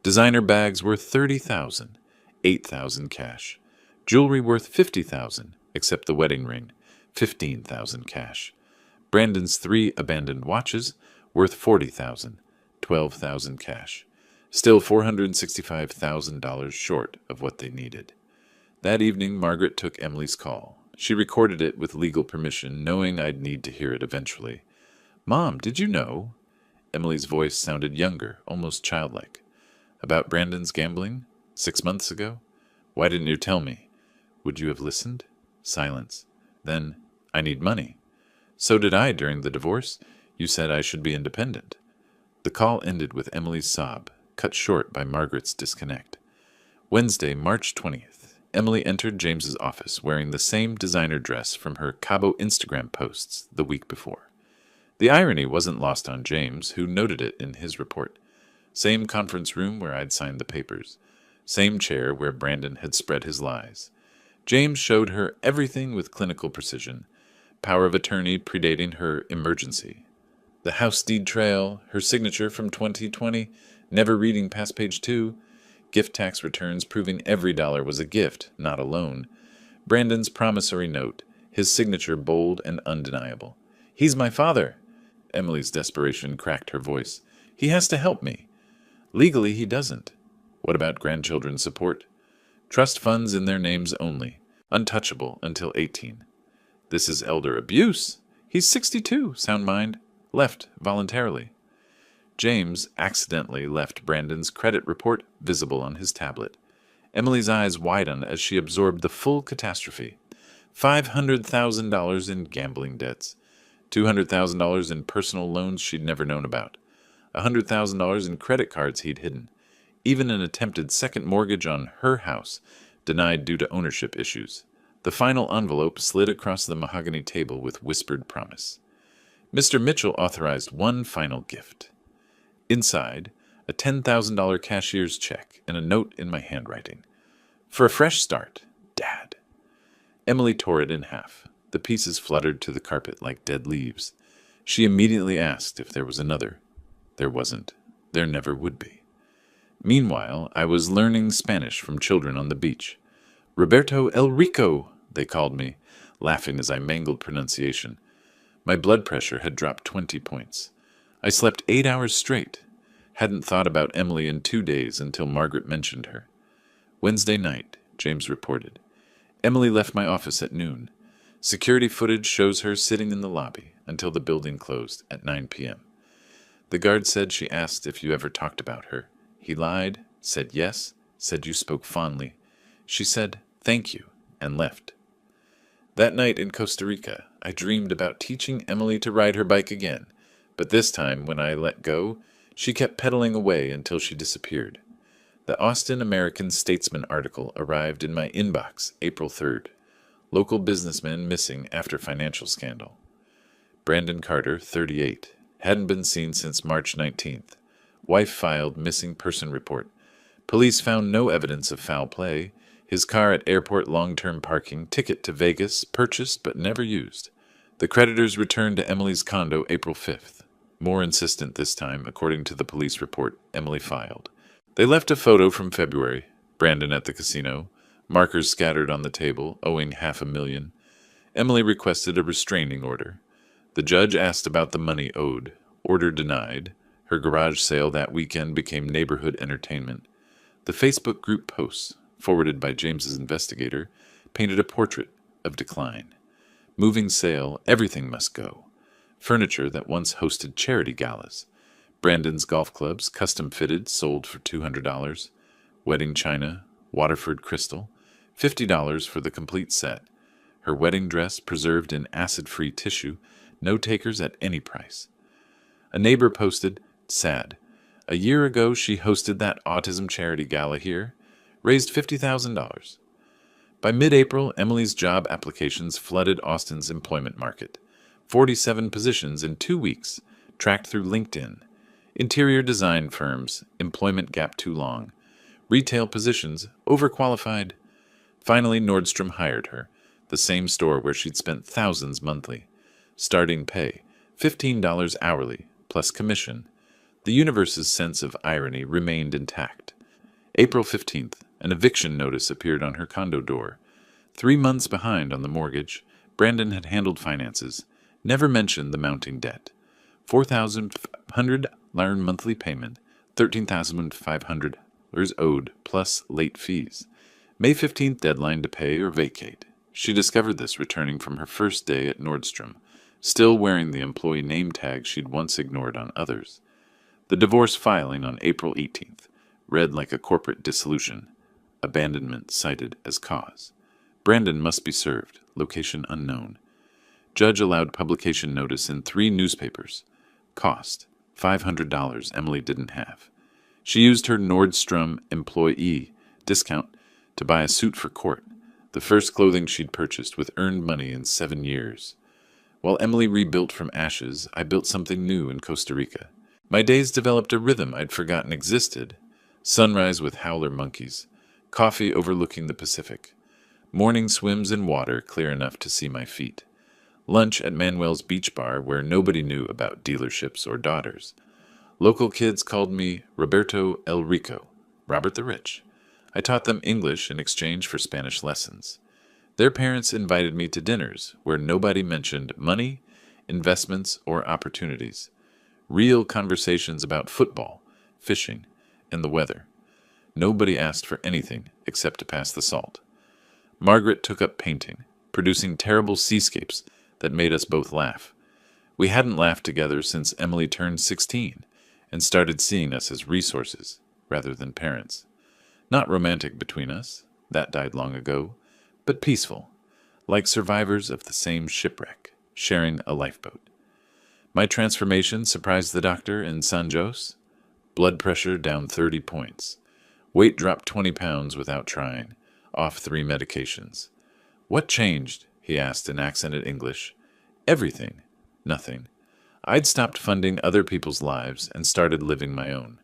Designer bags worth $30,000, $8,000 cash. Jewelry worth $50,000, except the wedding ring, $15,000 cash. Brandon's 3 abandoned watches worth $40,000, $12,000 cash. Still $465,000 short of what they needed. That evening, Margaret took Emily's call. She recorded it with legal permission, knowing I'd need to hear it eventually. "Mom, did you know?" Emily's voice sounded younger, almost childlike. "About Brandon's gambling? 6 months ago? Why didn't you tell me? Would you have listened?" Silence. Then, "I need money." "So did I during the divorce. You said I should be independent." The call ended with Emily's sob, cut short by Margaret's disconnect. Wednesday, March 20th. Emily entered James's office wearing the same designer dress from her Cabo Instagram posts the week before. The irony wasn't lost on James, who noted it in his report. Same conference room where I'd signed the papers. Same chair where Brandon had spread his lies. James showed her everything with clinical precision. Power of attorney predating her emergency. The house deed trail, her signature from 2020, never reading past page 2, gift tax returns proving every dollar was a gift, not a loan. Brandon's promissory note, his signature bold and undeniable. "He's my father." Emily's desperation cracked her voice. "He has to help me." "Legally, he doesn't." "What about grandchildren support?" "Trust funds in their names only. Untouchable until 18. "This is elder abuse." "He's 62, sound mind. Left voluntarily." James accidentally left Brandon's credit report visible on his tablet. Emily's eyes widened as she absorbed the full catastrophe. $500,000 in gambling debts. $200,000 in personal loans she'd never known about. $100,000 in credit cards he'd hidden. Even an attempted second mortgage on her house, denied due to ownership issues. The final envelope slid across the mahogany table with whispered promise. Mr. Mitchell authorized one final gift. Inside, a $10,000 cashier's check and a note in my handwriting. "For a fresh start, Dad." Emily tore it in half. The pieces fluttered to the carpet like dead leaves. She immediately asked if there was another. There wasn't. There never would be. Meanwhile, I was learning Spanish from children on the beach. Roberto El Rico, they called me, laughing as I mangled pronunciation. My blood pressure had dropped 20 points. I slept 8 hours straight. Hadn't thought about Emily in 2 days until Margaret mentioned her. Wednesday night, James reported. Emily left my office at noon. Security footage shows her sitting in the lobby until the building closed at 9 p.m. The guard said she asked if you ever talked about her. He lied, said yes, said you spoke fondly. She said, "Thank you," and left. That night in Costa Rica, I dreamed about teaching Emily to ride her bike again, but this time, when I let go, she kept pedaling away until she disappeared. The Austin American-Statesman article arrived in my inbox April 3rd. Local businessman missing after financial scandal. Brandon Carter, 38, hadn't been seen since March 19th. Wife filed missing person report. Police found no evidence of foul play. His car at airport long-term parking, ticket to Vegas, purchased but never used. The creditors returned to Emily's condo April 5th. More insistent this time, according to the police report Emily filed. They left a photo from February, Brandon at the casino, markers scattered on the table, owing $500,000. Emily requested a restraining order. The judge asked about the money owed. Order denied. Her garage sale that weekend became neighborhood entertainment. The Facebook group posts, forwarded by James's investigator, painted a portrait of decline. Moving sale, everything must go. Furniture that once hosted charity galas. Brandon's golf clubs, custom fitted, sold for $200. Wedding china, Waterford crystal, $50 for the complete set. Her wedding dress preserved in acid-free tissue, no takers at any price. A neighbor posted, "Sad. A year ago she hosted that autism charity gala here, raised $50,000. By mid-April, Emily's job applications flooded Austin's employment market. 47 positions in 2 weeks, tracked through LinkedIn. Interior design firms, employment gap too long. Retail positions, overqualified. Finally, Nordstrom hired her, the same store where she'd spent thousands monthly. Starting pay, $15 hourly, plus commission. The universe's sense of irony remained intact. April 15th, an eviction notice appeared on her condo door. 3 months behind on the mortgage, Brandon had handled finances, never mentioned the mounting debt. $4,500 monthly payment, $13,500 owed, plus late fees. May 15th deadline to pay or vacate. She discovered this returning from her first day at Nordstrom, still wearing the employee name tag she'd once ignored on others. The divorce filing on April 18th read like a corporate dissolution. Abandonment cited as cause. Brandon must be served. Location unknown. Judge allowed publication notice in 3 newspapers. Cost, $500 Emily didn't have. She used her Nordstrom employee discount to buy a suit for court, the first clothing she'd purchased with earned money in 7 years. While Emily rebuilt from ashes, I built something new in Costa Rica. My days developed a rhythm I'd forgotten existed. Sunrise with howler monkeys. Coffee overlooking the Pacific. Morning swims in water clear enough to see my feet. Lunch at Manuel's beach bar where nobody knew about dealerships or daughters. Local kids called me Roberto El Rico, Robert the Rich. I taught them English in exchange for Spanish lessons. Their parents invited me to dinners where nobody mentioned money, investments, or opportunities. Real conversations about football, fishing, and the weather. Nobody asked for anything except to pass the salt. Margaret took up painting, producing terrible seascapes that made us both laugh. We hadn't laughed together since Emily turned 16 and started seeing us as resources rather than parents. Not romantic between us, that died long ago, but peaceful, like survivors of the same shipwreck, sharing a lifeboat. My transformation surprised the doctor in San Jose. Blood pressure down 30 points. Weight dropped 20 pounds without trying, off 3 medications. What changed? He asked in accented English. Everything. Nothing. I'd stopped funding other people's lives and started living my own.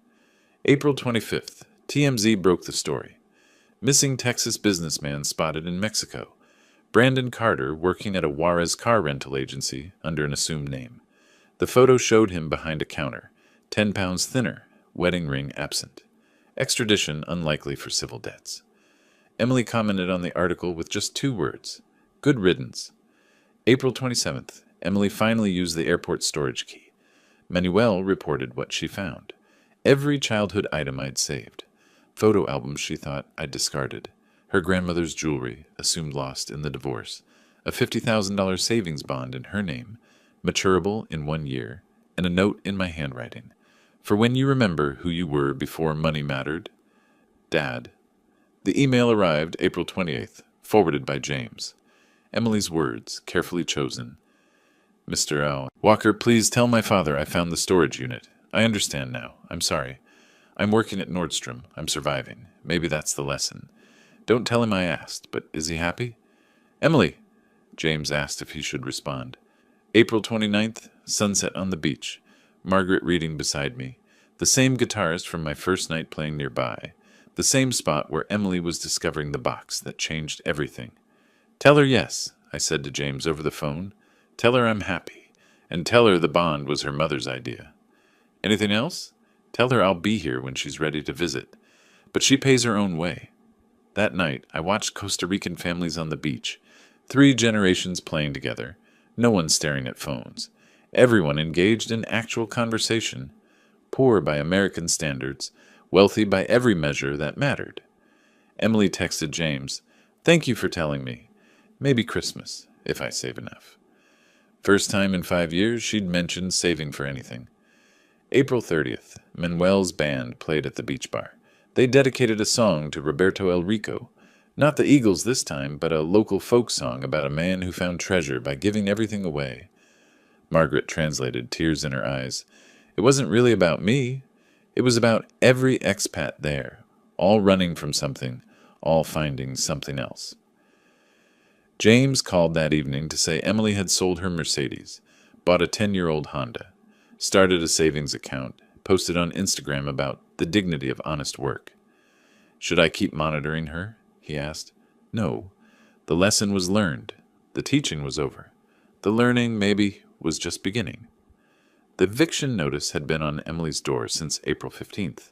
April 25th, TMZ broke the story. Missing Texas businessman spotted in Mexico. Brandon Carter working at a Juarez car rental agency under an assumed name. The photo showed him behind a counter, 10 pounds thinner, wedding ring absent. Extradition unlikely for civil debts. Emily commented on the article with just 2 words. Good riddance. April 27th. Emily finally used the airport storage key. Manuel reported what she found. Every childhood item I'd saved. Photo albums she thought I'd discarded. Her grandmother's jewelry, assumed lost in the divorce. A $50,000 savings bond in her name, maturable in 1 year, and a note in my handwriting. For when you remember who you were before money mattered. Dad. The email arrived April 28th, forwarded by James. Emily's words, carefully chosen. Mr. L. Walker, please tell my father I found the storage unit. I understand now. I'm sorry. I'm working at Nordstrom. I'm surviving. Maybe that's the lesson. Don't tell him I asked, but is he happy? Emily, James asked if he should respond. April 29th, sunset on the beach. Margaret reading beside me. The same guitarist from my first night playing nearby. The same spot where Emily was discovering the box that changed everything. Tell her yes, I said to James over the phone. Tell her I'm happy. And tell her the bond was her mother's idea. Anything else? Tell her I'll be here when she's ready to visit. But she pays her own way. That night, I watched Costa Rican families on the beach. 3 generations playing together. No one staring at phones. Everyone engaged in actual conversation. Poor by American standards. Wealthy by every measure that mattered. Emily texted James, Thank you for telling me. Maybe Christmas, if I save enough. First time in 5 years she'd mentioned saving for anything. April 30th, Manuel's band played at the beach bar. They dedicated a song to Roberto El Rico. Not the Eagles this time, but a local folk song about a man who found treasure by giving everything away. Margaret translated, tears in her eyes. It wasn't really about me. It was about every expat there, all running from something, all finding something else. James called that evening to say Emily had sold her Mercedes, bought a 10-year-old Honda, started a savings account, posted on Instagram about the dignity of honest work. Should I keep monitoring her? He asked. No. The lesson was learned. The teaching was over. The learning, maybe, was just beginning. The eviction notice had been on Emily's door since April 15th.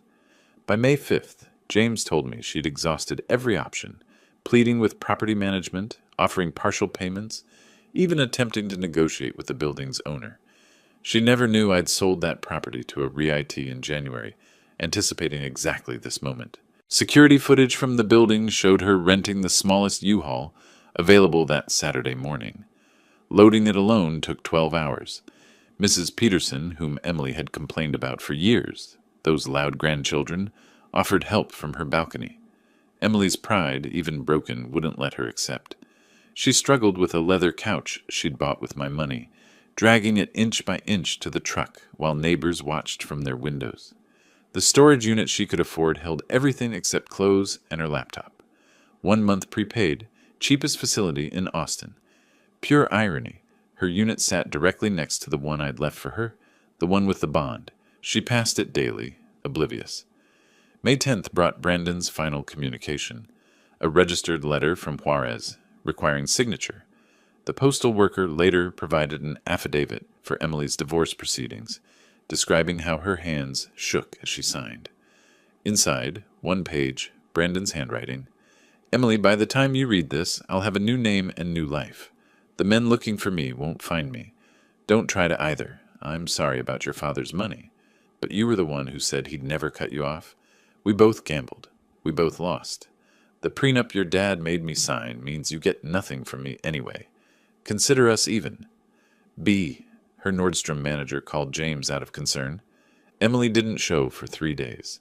By May 5th, James told me she'd exhausted every option, pleading with property management, offering partial payments, even attempting to negotiate with the building's owner. She never knew I'd sold that property to a REIT in January, anticipating exactly this moment. Security footage from the building showed her renting the smallest U-Haul available that Saturday morning. Loading it alone took 12 hours. Mrs. Peterson, whom Emily had complained about for years, those loud grandchildren, offered help from her balcony. Emily's pride, even broken, wouldn't let her accept. She struggled with a leather couch she'd bought with my money, dragging it inch by inch to the truck while neighbors watched from their windows. The storage unit she could afford held everything except clothes and her laptop. 1 month prepaid, cheapest facility in Austin. Pure irony. Her unit sat directly next to the one I'd left for her, the one with the bond. She passed it daily, oblivious. May 10th brought Brandon's final communication, a registered letter from Juarez, requiring signature. The postal worker later provided an affidavit for Emily's divorce proceedings, describing how her hands shook as she signed. Inside, 1 page, Brandon's handwriting. Emily, by the time you read this, I'll have a new name and new life. The men looking for me won't find me. Don't try to either. I'm sorry about your father's money. But you were the one who said he'd never cut you off. We both gambled. We both lost. The prenup your dad made me sign means you get nothing from me anyway. Consider us even. B. Her Nordstrom manager called James out of concern. Emily didn't show for 3 days.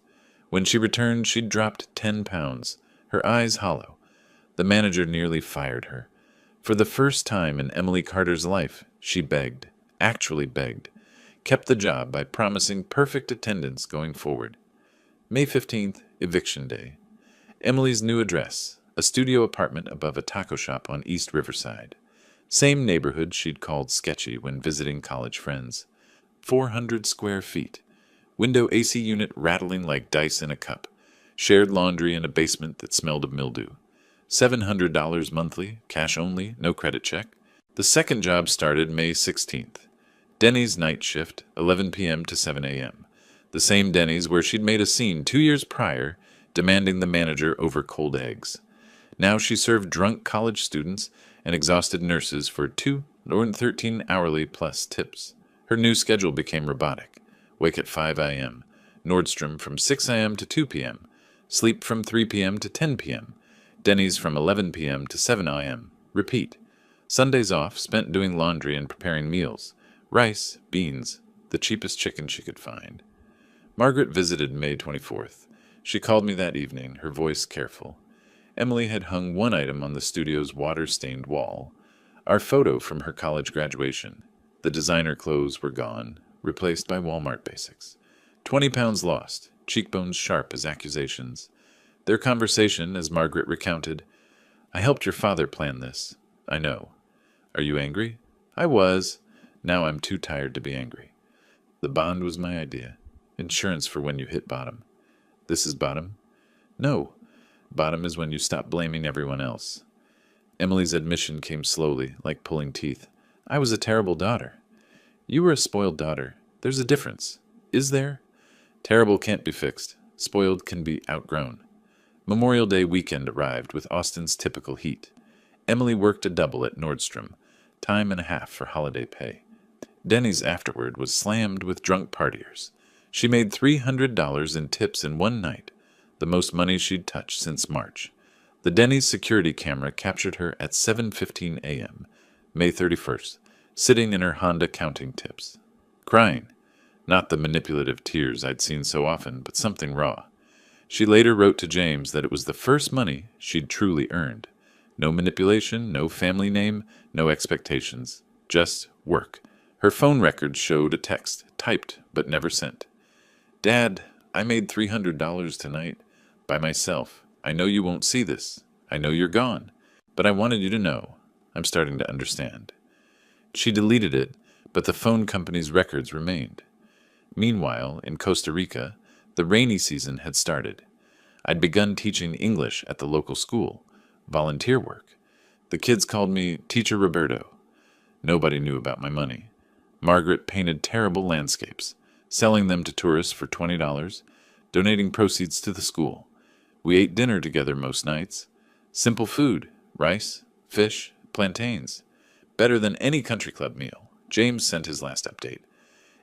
When she returned, she'd dropped 10 pounds, her eyes hollow. The manager nearly fired her. For the first time in Emily Carter's life, she begged, actually begged, kept the job by promising perfect attendance going forward. May 15th, eviction day. Emily's new address, a studio apartment above a taco shop on East Riverside. Same neighborhood she'd called sketchy when visiting college friends. 400 square feet. Window AC unit rattling like dice in a cup. Shared laundry in a basement that smelled of mildew. $700 monthly, cash only, no credit check. The second job started May 16th. Denny's night shift, 11 p.m. to 7 a.m. The same Denny's where she'd made a scene 2 years prior, demanding the manager over cold eggs. Now she served drunk college students and exhausted nurses for 213 hourly plus tips. Her new schedule became robotic. Wake at 5 a.m., Nordstrom from 6 a.m. to 2 p.m., sleep from 3 p.m. to 10 p.m., Denny's from 11 p.m. to 7 a.m., repeat. Sundays off spent doing laundry and preparing meals. Rice, beans, the cheapest chicken she could find. Margaret visited May 24th. She called me that evening, her voice careful. Emily had hung one item on the studio's water-stained wall, our photo from her college graduation. The designer clothes were gone, replaced by Walmart basics. 20 pounds lost, cheekbones sharp as accusations. Their conversation, as Margaret recounted, "I helped your father plan this. I know. Are you angry? I was. Now I'm too tired to be angry. The bond was my idea. Insurance for when you hit bottom. This is bottom? No. Bottom is when you stop blaming everyone else." Emily's admission came slowly, like pulling teeth. "I was a terrible daughter." "You were a spoiled daughter. There's a difference. Is there?" "Terrible can't be fixed. Spoiled can be outgrown." Memorial Day weekend arrived with Austin's typical heat. Emily worked a double at Nordstrom, time and a half for holiday pay. Denny's afterward was slammed with drunk partiers. She made $300 in tips in one night, the most money she'd touched since March. The Denny's security camera captured her at 7:15 a.m., May 31st, sitting in her Honda counting tips. Crying. Not the manipulative tears I'd seen so often, but something raw. She later wrote to James that it was the first money she'd truly earned. No manipulation, no family name, no expectations. Just work. Her phone records showed a text, typed but never sent. "Dad, I made $300 tonight. By myself. I know you won't see this. I know you're gone. But I wanted you to know. I'm starting to understand." She deleted it, but the phone company's records remained. Meanwhile, in Costa Rica, the rainy season had started. I'd begun teaching English at the local school, volunteer work. The kids called me Teacher Roberto. Nobody knew about my money. Margaret painted terrible landscapes, selling them to tourists for $20, donating proceeds to the school. We ate dinner together most nights. Simple food, rice, fish, plantains. Better than any country club meal. James sent his last update.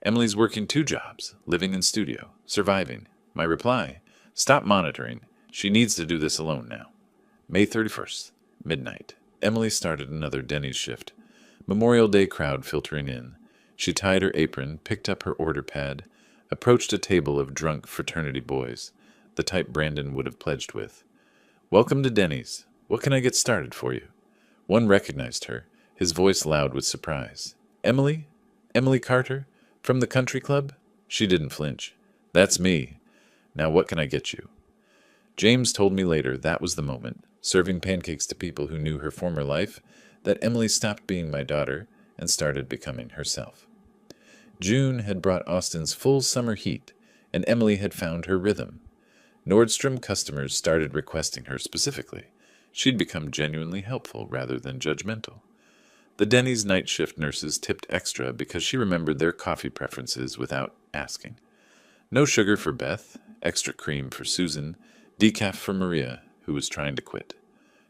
Emily's working 2 jobs, living in studio, surviving. My reply, stop monitoring. She needs to do this alone now. May 31st, midnight. Emily started another Denny's shift. Memorial Day crowd filtering in. She tied her apron, picked up her order pad, approached a table of drunk fraternity boys, the type Brandon would have pledged with. "Welcome to Denny's. What can I get started for you?" One recognized her, his voice loud with surprise. "Emily? Emily Carter? From the country club?" She didn't flinch. "That's me. Now what can I get you?" James told me later that was the moment, serving pancakes to people who knew her former life, that Emily stopped being my daughter and started becoming herself. June had brought Austin's full summer heat, and Emily had found her rhythm. Nordstrom customers started requesting her specifically. She'd become genuinely helpful rather than judgmental. The Denny's night shift nurses tipped extra because she remembered their coffee preferences without asking. No sugar for Beth, extra cream for Susan, decaf for Maria, who was trying to quit.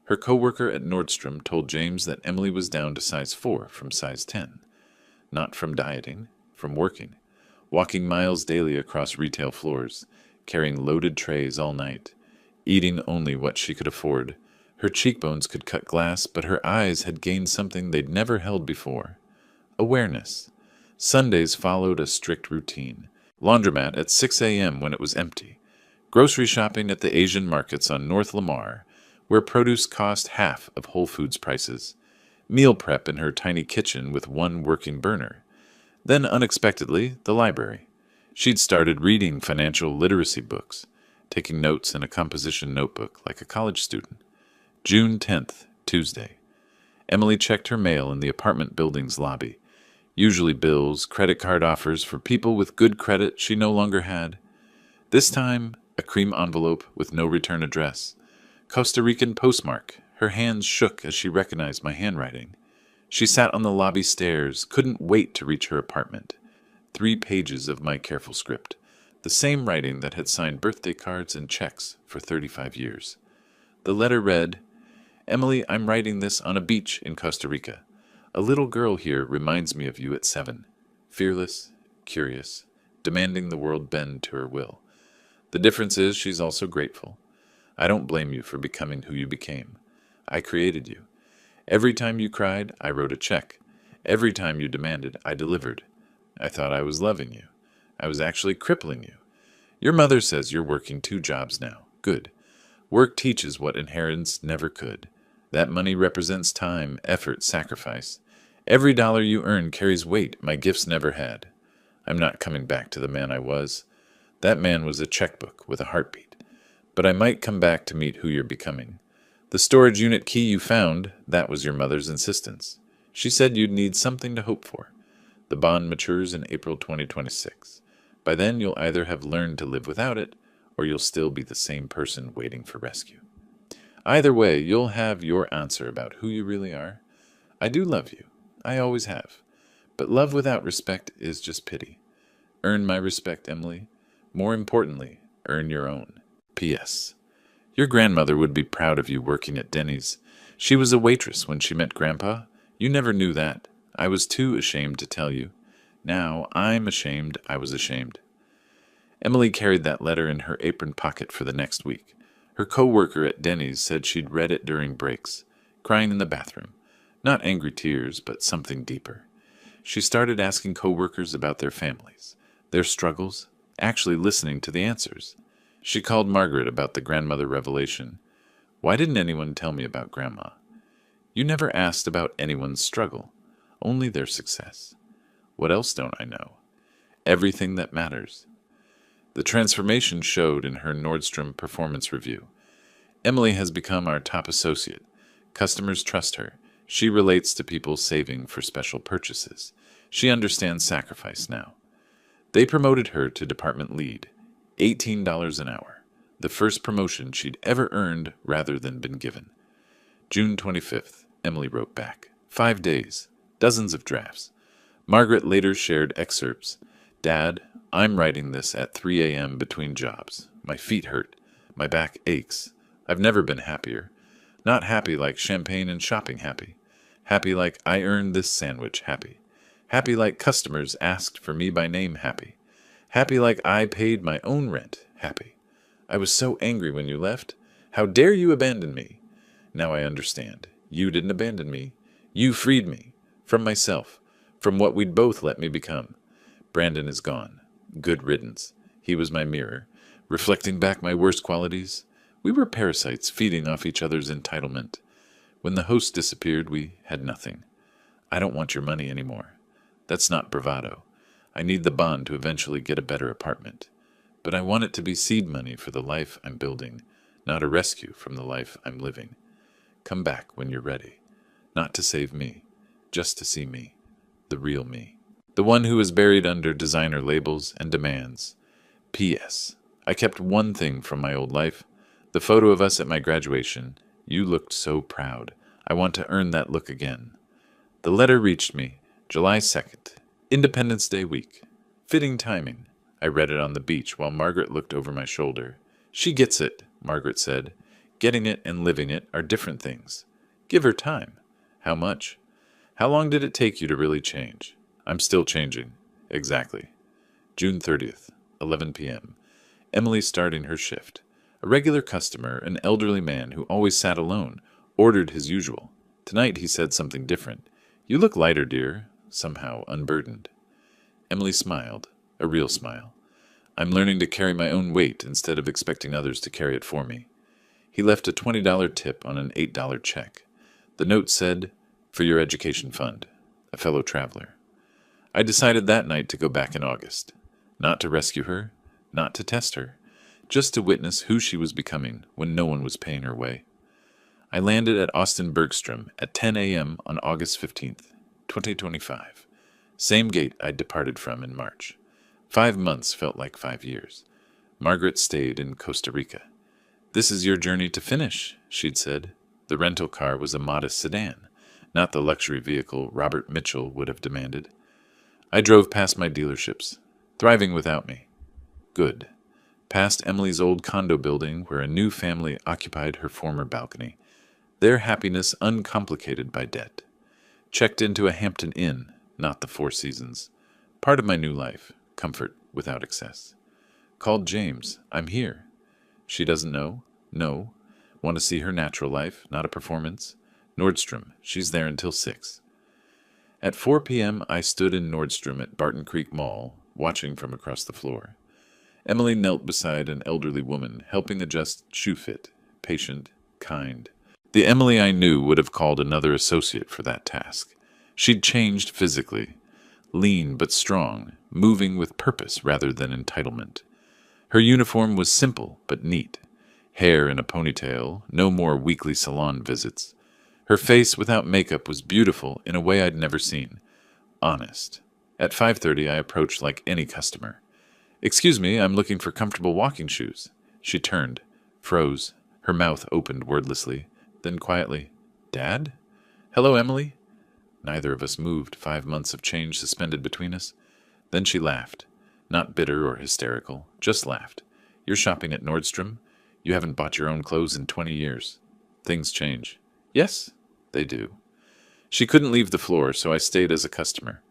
Her coworker at Nordstrom told James that Emily was down to size 4 from size 10. Not from dieting, from working. Walking miles daily across retail floors, carrying loaded trays all night, eating only what she could afford. Her cheekbones could cut glass, but her eyes had gained something they'd never held before. Awareness. Sundays followed a strict routine. Laundromat at 6 a.m. when it was empty. Grocery shopping at the Asian markets on North Lamar, where produce cost half of Whole Foods prices. Meal prep in her tiny kitchen with one working burner. Then, unexpectedly, the library. She'd started reading financial literacy books, taking notes in a composition notebook like a college student. June 10th, Tuesday. Emily checked her mail in the apartment building's lobby. Usually bills, credit card offers for people with good credit she no longer had. This time, a cream envelope with no return address. Costa Rican postmark. Her hands shook as she recognized my handwriting. She sat on the lobby stairs, couldn't wait to reach her apartment. 3 pages of my careful script. the same writing that had signed birthday cards and checks for 35 years. The letter read, "Emily, I'm writing this on a beach in Costa Rica. A little girl here reminds me of you at 7, fearless, curious, demanding the world bend to her will. The difference is she's also grateful. I don't blame you for becoming who you became. I created you. Every time you cried, I wrote a check. Every time you demanded, I delivered. I thought I was loving you. I was actually crippling you. Your mother says you're working 2 jobs now. Good. Work teaches what inheritance never could. That money represents time, effort, sacrifice. Every dollar you earn carries weight my gifts never had. I'm not coming back to the man I was. That man was a checkbook with a heartbeat. But I might come back to meet who you're becoming. The storage unit key you found, that was your mother's insistence. She said you'd need something to hope for. The bond matures in April 2026. By then, you'll either have learned to live without it, or you'll still be the same person waiting for rescue. Either way, you'll have your answer about who you really are. I do love you. I always have. But love without respect is just pity. Earn my respect, Emily. More importantly, earn your own. P.S. Your grandmother would be proud of you working at Denny's. She was a waitress when she met Grandpa. You never knew that. I was too ashamed to tell you. Now I'm ashamed I was ashamed. Emily carried that letter in her apron pocket for the next week. Her co-worker at Denny's said she'd read it during breaks, crying in the bathroom. Not angry tears, but something deeper. She started asking co-workers about their families, their struggles, actually listening to the answers. She called Margaret about the grandmother revelation. Why didn't anyone tell me about Grandma? You never asked about anyone's struggle, only their success. What else don't I know? Everything that matters. The transformation showed in her Nordstrom performance review. Emily has become our top associate. Customers trust her. She relates to people saving for special purchases. She understands sacrifice now. They promoted her to department lead, $18 an hour, the first promotion she'd ever earned rather than been given. June 25th, Emily wrote back. 5 days, dozens of drafts. Margaret later shared excerpts. Dad, I'm writing this at 3 a.m. between jobs. My feet hurt. My back aches. I've never been happier. Not happy like champagne and shopping happy. Happy like I earned this sandwich happy. Happy like customers asked for me by name happy. Happy like I paid my own rent happy. I was so angry when you left. How dare you abandon me? Now I understand. You didn't abandon me. You freed me. From myself. From what we'd both let me become. Brandon is gone. Good riddance. He was my mirror, reflecting back my worst qualities. We were parasites feeding off each other's entitlement. When the host disappeared, we had nothing. I don't want your money anymore. That's not bravado. I need the bond to eventually get a better apartment. But I want it to be seed money for the life I'm building, not a rescue from the life I'm living. Come back when you're ready. Not to save me, just to see me, the real me. The one who is buried under designer labels and demands. P.S. I kept one thing from my old life. The photo of us at my graduation. You looked so proud. I want to earn that look again. The letter reached me, July 2nd, Independence Day week. Fitting timing. I read it on the beach while Margaret looked over my shoulder. She gets it, Margaret said. Getting it and living it are different things. Give her time. How much? How long did it take you to really change? I'm still changing. Exactly. June 30th, 11 p.m. Emily starting her shift. A regular customer, an elderly man who always sat alone, ordered his usual. Tonight he said something different. You look lighter, dear, somehow unburdened. Emily smiled, a real smile. I'm learning to carry my own weight instead of expecting others to carry it for me. He left a $20 tip on an $8 check. The note said, "For your education fund, a fellow traveler." I decided that night to go back in August. Not to rescue her, not to test her, just to witness who she was becoming when no one was paying her way. I landed at Austin Bergstrom at 10 a.m. on August 15th, 2025. Same gate I'd departed from in March. 5 months felt like 5 years. Margaret stayed in Costa Rica. This is your journey to finish, she'd said. The rental car was a modest sedan, not the luxury vehicle Robert Mitchell would have demanded. I drove past my dealerships, thriving without me. Good. Past Emily's old condo building where a new family occupied her former balcony, their happiness uncomplicated by debt. Checked into a Hampton Inn, not the Four Seasons. Part of my new life, comfort without excess. Called James. I'm here. She doesn't know? No. Want to see her natural life, not a performance? Nordstrom. She's there until 6. At 4 p.m., I stood in Nordstrom at Barton Creek Mall, watching from across the floor. Emily knelt beside an elderly woman, helping adjust shoe fit, patient, kind. The Emily I knew would have called another associate for that task. She'd changed physically, lean but strong, moving with purpose rather than entitlement. Her uniform was simple but neat. Hair in a ponytail, no more weekly salon visits. Her face without makeup was beautiful in a way I'd never seen. Honest. At 5:30 I approached like any customer. "Excuse me, I'm looking for comfortable walking shoes." She turned, froze, her mouth opened wordlessly, then quietly, "Dad? Hello, Emily?" Neither of us moved, 5 months of change suspended between us. Then she laughed. Not bitter or hysterical, just laughed. "You're shopping at Nordstrom? You haven't bought your own clothes in 20 years. Things change." "Yes, they do." She couldn't leave the floor, so I stayed as a customer.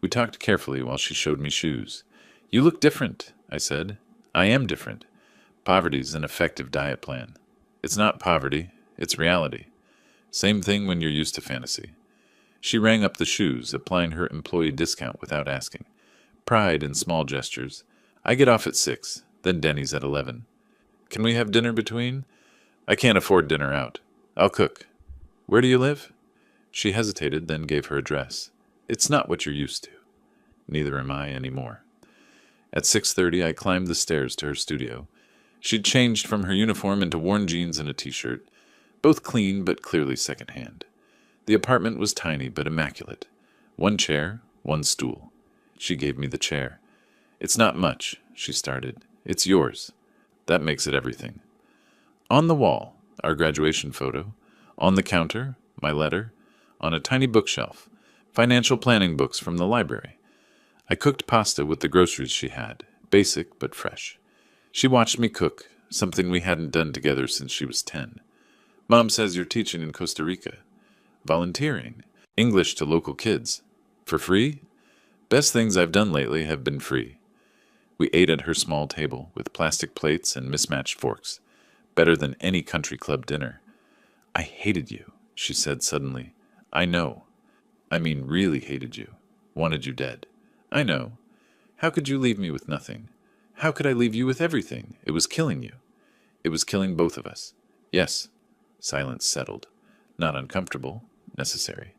We talked carefully while she showed me shoes. "You look different," I said. "I am different. Poverty's an effective diet plan." "It's not poverty, it's reality. Same thing when you're used to fantasy." She rang up the shoes, applying her employee discount without asking. Pride in small gestures. "I get off at 6, then Denny's at 11. Can we have dinner between?" "I can't afford dinner out. I'll cook." "Where do you live?" She hesitated, then gave her address. "It's not what you're used to." Neither am I anymore. At 6:30 I climbed the stairs to her studio. She'd changed from her uniform into worn jeans and a t-shirt, both clean but clearly second-hand. The apartment was tiny but immaculate. 1 chair, 1 stool. She gave me the chair. "It's not much," she started. "It's yours." That makes it everything. On the wall, our graduation photo. On the counter, my letter. On a tiny bookshelf, financial planning books from the library. I cooked pasta with the groceries she had, basic but fresh. She watched me cook, something we hadn't done together since she was 10. "Mom says you're teaching in Costa Rica." "Volunteering. English to local kids. For free?" "Best things I've done lately have been free." We ate at her small table, with plastic plates and mismatched forks. Better than any country club dinner. "I hated you," she said suddenly. "I know. I mean really hated you. Wanted you dead." "I know. How could you leave me with nothing? How could I leave you with everything? It was killing you." "It was killing both of us." "Yes." Silence settled. Not uncomfortable. Necessary.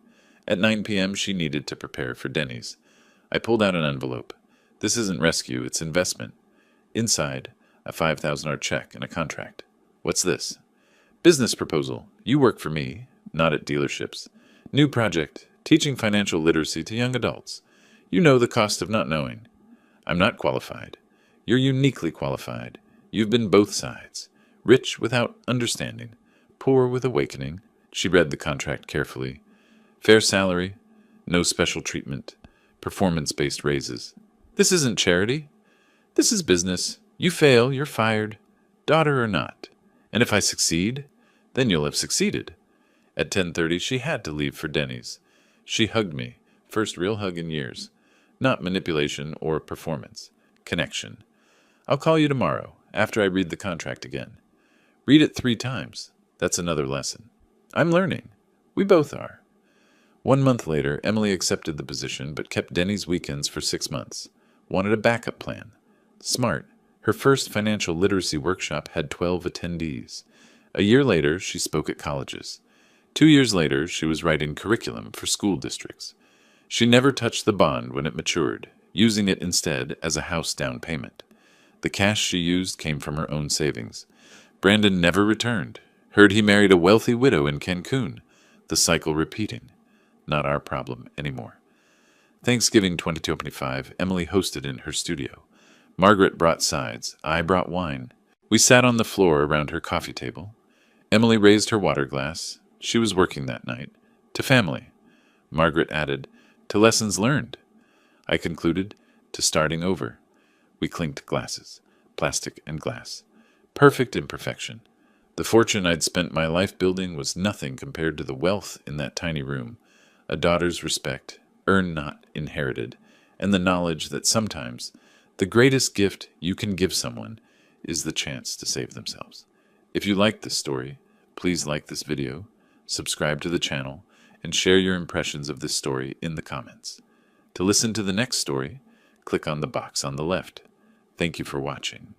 At 9 p.m. she needed to prepare for Denny's. I pulled out an envelope. "This isn't rescue, it's investment." Inside, a $5,000 check and a contract. "What's this?" "Business proposal. You work for me, not at dealerships. New project, teaching financial literacy to young adults. You know the cost of not knowing." "I'm not qualified." "You're uniquely qualified. You've been both sides. Rich without understanding. Poor with awakening." She read the contract carefully. "Fair salary. No special treatment. Performance-based raises." "This isn't charity. This is business. You fail, you're fired. Daughter or not. And if I succeed, then you'll have succeeded." At 10:30 she had to leave for Denny's. She hugged me. First real hug in years. Not manipulation or performance. Connection. "I'll call you tomorrow, after I read the contract again." "Read it 3 times. That's another lesson." "I'm learning. We both are." 1 month later, Emily accepted the position but kept Denny's weekends for 6 months. Wanted a backup plan. Smart. Her first financial literacy workshop had 12 attendees. A year later, she spoke at colleges. 2 years later, she was writing curriculum for school districts. She never touched the bond when it matured, using it instead as a house down payment. The cash she used came from her own savings. Brandon never returned. Heard he married a wealthy widow in Cancun. The cycle repeating. Not our problem anymore. Thanksgiving 2025, Emily hosted in her studio. Margaret brought sides. I brought wine. We sat on the floor around her coffee table. Emily raised her water glass. She was working that night. To family. Margaret added, to lessons learned. I concluded, to starting over. We clinked glasses. plastic and glass. Perfect imperfection. The fortune I'd spent my life building was nothing compared to the wealth in that tiny room, a daughter's respect, earned not inherited, and the knowledge that sometimes the greatest gift you can give someone is the chance to save themselves. If you like this story, please like this video, subscribe to the channel, and share your impressions of this story in the comments. To listen to the next story, click on the box on the left. Thank you for watching.